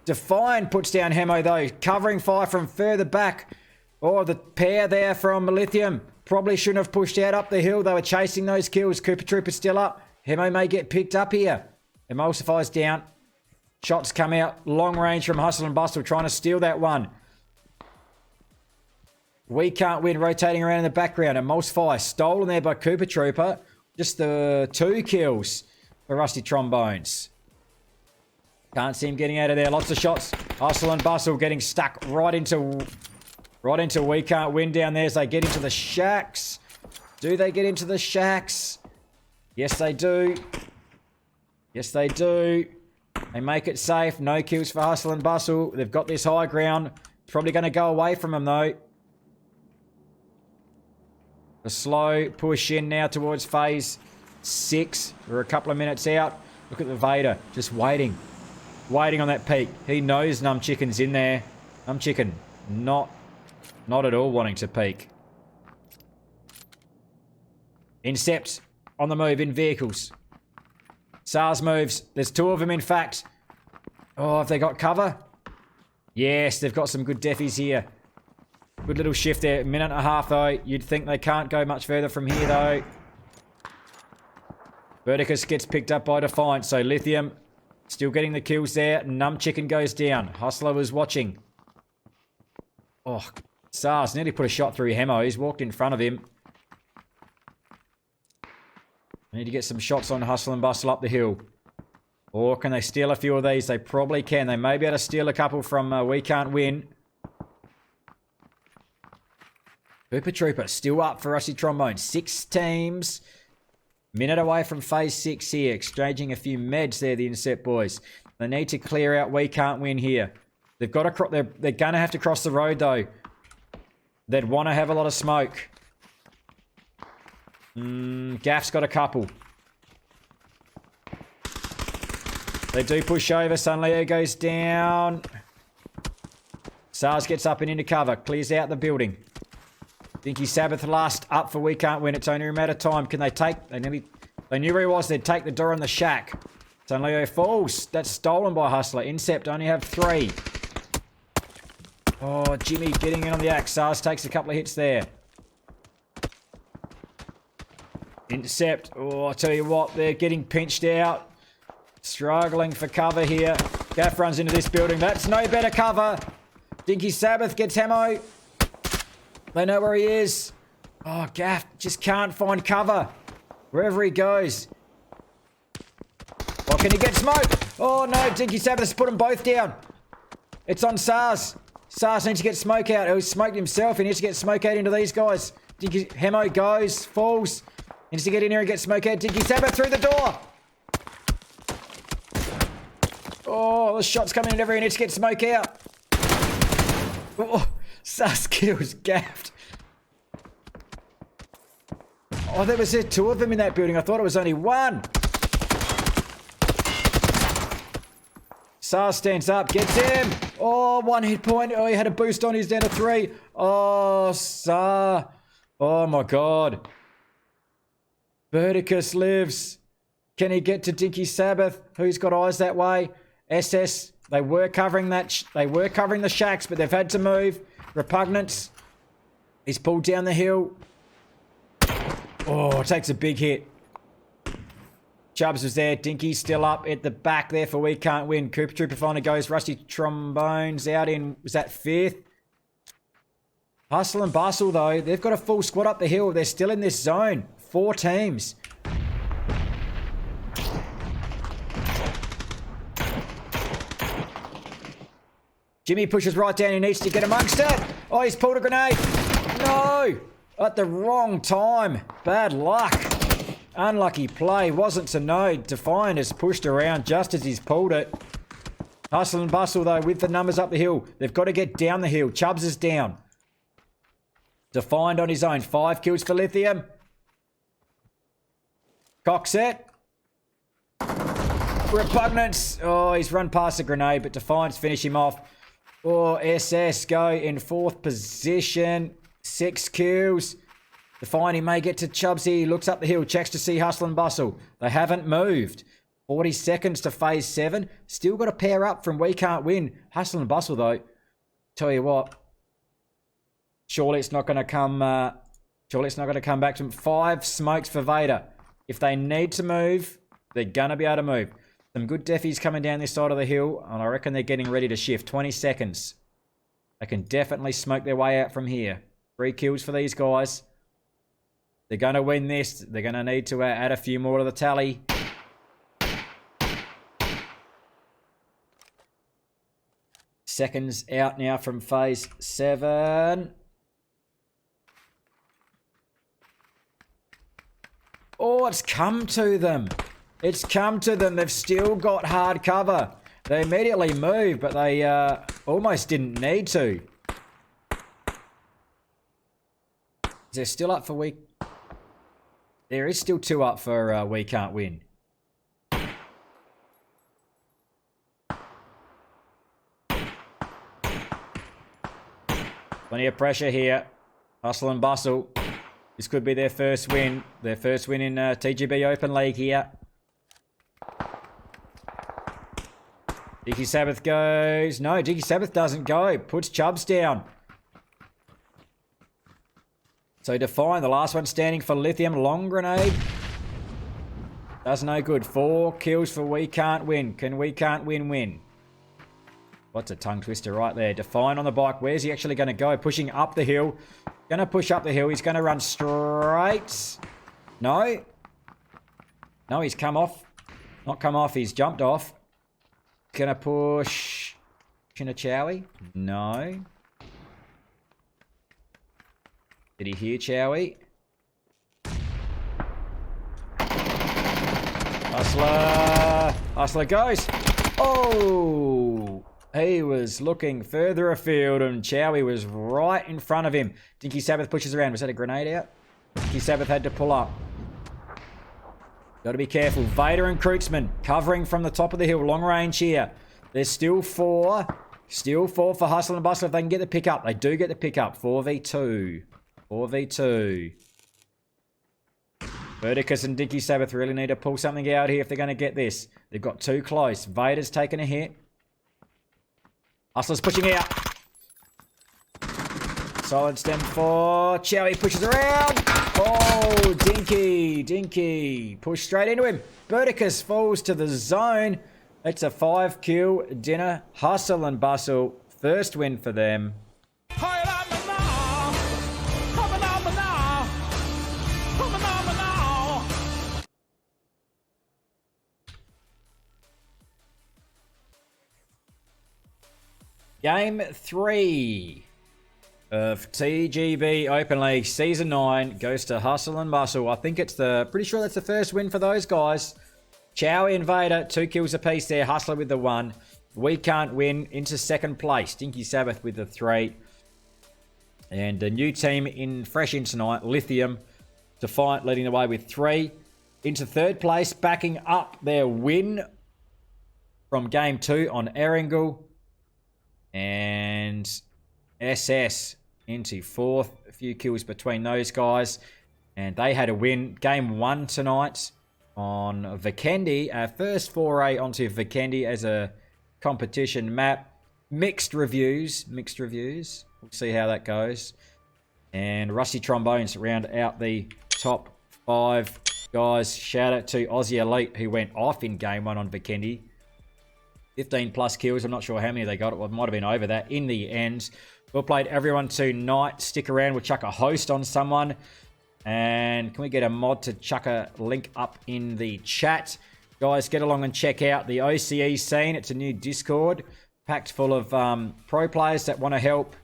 Define puts down Hemo though. Covering fire from further back. Oh, the pair there from Lithium. Probably shouldn't have pushed out up the hill. They were chasing those kills. Cooper Trooper's still up. Hemo may get picked up here. Emulsify's down. Shots come out. Long range from Hustle and Bustle trying to steal that one. We can't win. Rotating around in the background. Emulsify stolen there by Cooper Trooper. Just the 2 kills for Rusty Trombones. Can't see him getting out of there. Lots of shots. Hustle and Bustle getting stuck right into we can't win down there as they get into the shacks. Do they get into the shacks? Yes, they do. Yes, they do. They make it safe. No kills for Hustle and Bustle. They've got this high ground. Probably going to go away from them, though. A slow push in now towards phase 6. We're a couple of minutes out. Look at the Vader. Just waiting. Waiting on that peak. He knows Numb Chicken's in there. Numb Chicken not at all wanting to peek. Incept on the move in vehicles. SARS moves. There's 2 of them, in fact. Oh, have they got cover? Yes, they've got some good defies here. Good little shift there. 1.5 minutes, though. You'd think they can't go much further from here, though. Verticus gets picked up by Defiant. So Lithium still getting the kills there. Numb Chicken goes down. Hustler was watching. Oh, SARS nearly put a shot through Hemo. He's walked in front of him. I need to get some shots on Hustle and Bustle up the hill. Or can they steal a few of these? They probably can. They may be able to steal a couple from We Can't Win. Hooper Trooper still up for Rusty Trombone. 6 teams. Minute away from phase 6 here. Exchanging a few meds there, the Incept boys. They need to clear out We Can't Win here. They've got to they're going to have to cross the road, though. They'd want to have a lot of smoke. Gaff's got a couple. They do push over. Sunleo goes down. SARS gets up and into cover. Clears out the building. Dinky Sabbath last up for We Can't Win. It's only a matter of time. Can they take... They knew where he was. They'd take the door on the shack. Sunleo falls. That's stolen by Hustler. Incept only have 3. Oh, Jimmy getting in on the axe. SARS takes a couple of hits there. Intercept. Oh, I tell you what, they're getting pinched out. Struggling for cover here. Gaff runs into this building. That's no better cover. Dinky Sabbath gets Hemo. They know where he is. Oh, Gaff just can't find cover. Wherever he goes. Oh, can he get smoked? Oh, no. Dinky Sabbath has put them both down. It's on SARS. SARS needs to get smoke out. He smoked himself. He needs to get smoke out into these guys. Dinky Hemo goes. Falls. He needs to get in here and get smoke out. Dinky Sabbath through the door. Oh, the shot's coming in everywhere. He needs to get smoke out. Oh, SARS kills Gaffed. Oh, there was 2 of them in that building. I thought it was only 1. SARS stands up, gets him. Oh, 1 hit point. Oh, he had a boost on. He's down to 3. Oh, SARS. Oh, my God. Verticus lives. Can he get to Dinky Sabbath? Who's got eyes that way? SS. They were covering that. They were covering the shacks, but they've had to move. Repugnance. He's pulled down the hill. Oh, takes a big hit. Chubbs was there. Dinky's still up at the back there for We Can't Win. Cooper Trooper finally goes. Rusty Trombones out in, was that 5th? Hustle and Bustle, though. They've got a full squad up the hill. They're still in this zone. 4 teams. Jimmy pushes right down. He needs to get amongst it. Oh, he's pulled a grenade. No! At the wrong time. Bad luck. Unlucky play. Wasn't to know. Defiant has pushed around just as he's pulled it. Hustle and Bustle, though, with the numbers up the hill. They've got to get down the hill. Chubbs is down. Defiant on his own. 5 kills for Lithium. Cockset. Repugnance. Oh, he's run past a grenade, but Defiant's finish him off. Oh, SS go in 4th position. 6 kills. Defiant, he may get to Chubbsy. He looks up the hill, checks to see Hustle and Bustle. They haven't moved. 40 seconds to phase 7. Still got to pair up from We Can't Win. Hustle and Bustle, though. Tell you what. Surely it's not going to come. Surely it's not going to come back to him. 5 smokes for Vader. If they need to move, they're going to be able to move. Some good defies coming down this side of the hill, and I reckon they're getting ready to shift. 20 seconds. They can definitely smoke their way out from here. 3 kills for these guys. They're going to win this. They're going to need to add a few more to the tally. Seconds out now from phase 7. Oh, it's come to them. It's come to them. They've still got hard cover. They immediately moved, but they almost didn't need to. Is there still up for we... There is still 2 up for we can't win. Plenty of pressure here. Hustle and bustle. This could be their first win. Their first win in TGB Open League here. Dicky Sabbath goes. No, Dicky Sabbath doesn't go. Puts Chubbs down. So Define, the last one standing for Lithium. Long grenade. Does no good. 4 kills for We Can't Win. Can We Can't Win win? What's a tongue twister right there. Define on the bike. Where's he actually going to go? Pushing up the hill. Going to push up the hill. He's going to run straight. No. No, he's come off. Not come off. He's jumped off. Going to push. Chinachowie? No. Did he hear Chowie? Hustler. Hustler goes. Oh. He was looking further afield and Chowie was right in front of him. Dinky Sabbath pushes around. Was that a grenade out? Dinky Sabbath had to pull up. Got to be careful. Vader and Kreutzmann covering from the top of the hill. Long range here. There's still 4. Still 4 for Hustle and Bustle if they can get the pick up. They do get the pick up. 4v2. 4v2. Verticus and Dinky Sabbath really need to pull something out here if they're going to get this. They've got too close. Vader's taken a hit. Hustler's pushing out. Solid stem for Chowie. Pushes around. Oh, Dinky. Dinky. Push straight into him. Verticus falls to the zone. It's a 5-kill dinner. Hustle and Bustle. First win for them. Game 3 of TGB Open League Season 9 goes to Hustle and Bustle. I think it's pretty sure that's the first win for those guys. Chowie and Vader, 2 kills apiece there. Hustler with the 1. We Can't Win into second place. Dinky Sabbath with the 3. And a new team fresh in tonight, Lithium, Defiant leading the way with 3. Into third place, backing up their win from Game 2 on Erringle. And SS into 4th. A few kills between those guys. And they had a win. Game 1 tonight on Vikendi. Our first foray onto Vikendi as a competition map. Mixed reviews. Mixed reviews. We'll see how that goes. And Rusty Trombones round out the top 5 guys. Shout out to Aussie Elite who went off in Game 1 on Vikendi. 15 plus kills. I'm not sure how many they got. It might have been over that in the end. We'll play everyone tonight. Stick around. We'll chuck a host on someone. And can we get a mod to chuck a link up in the chat? Guys, get along and check out the OCE scene. It's a new Discord packed full of pro players that want to help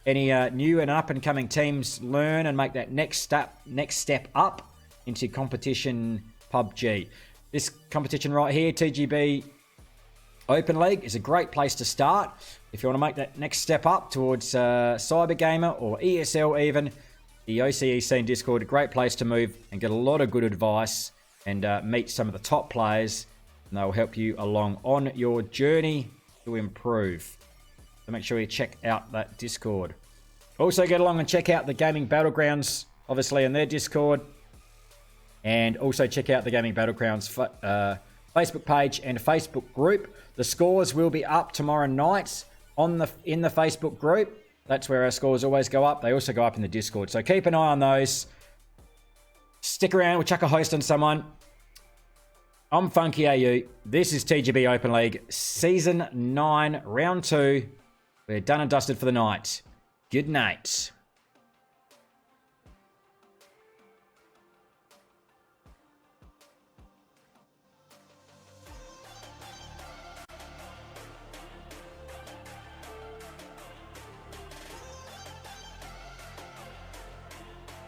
any new and up and coming teams learn and make that next step up into competition PUBG. This competition right here, TGB Open League, is a great place to start. If you want to make that next step up towards Cybergamer or ESL even, the OCE Scene Discord, a great place to move and get a lot of good advice and meet some of the top players, and they'll help you along on your journey to improve. So make sure you check out that Discord. Also get along and check out the Gaming Battlegrounds, obviously in their Discord, and also check out the Gaming Battlegrounds Facebook page and Facebook group. The scores will be up tomorrow night in the Facebook group. That's where our scores always go up. They also go up in the Discord. So keep an eye on those. Stick around. We'll chuck a host on someone. I'm Funky AU. This is TGB Open League Season 9, Round 2. We're done and dusted for the night. Good night.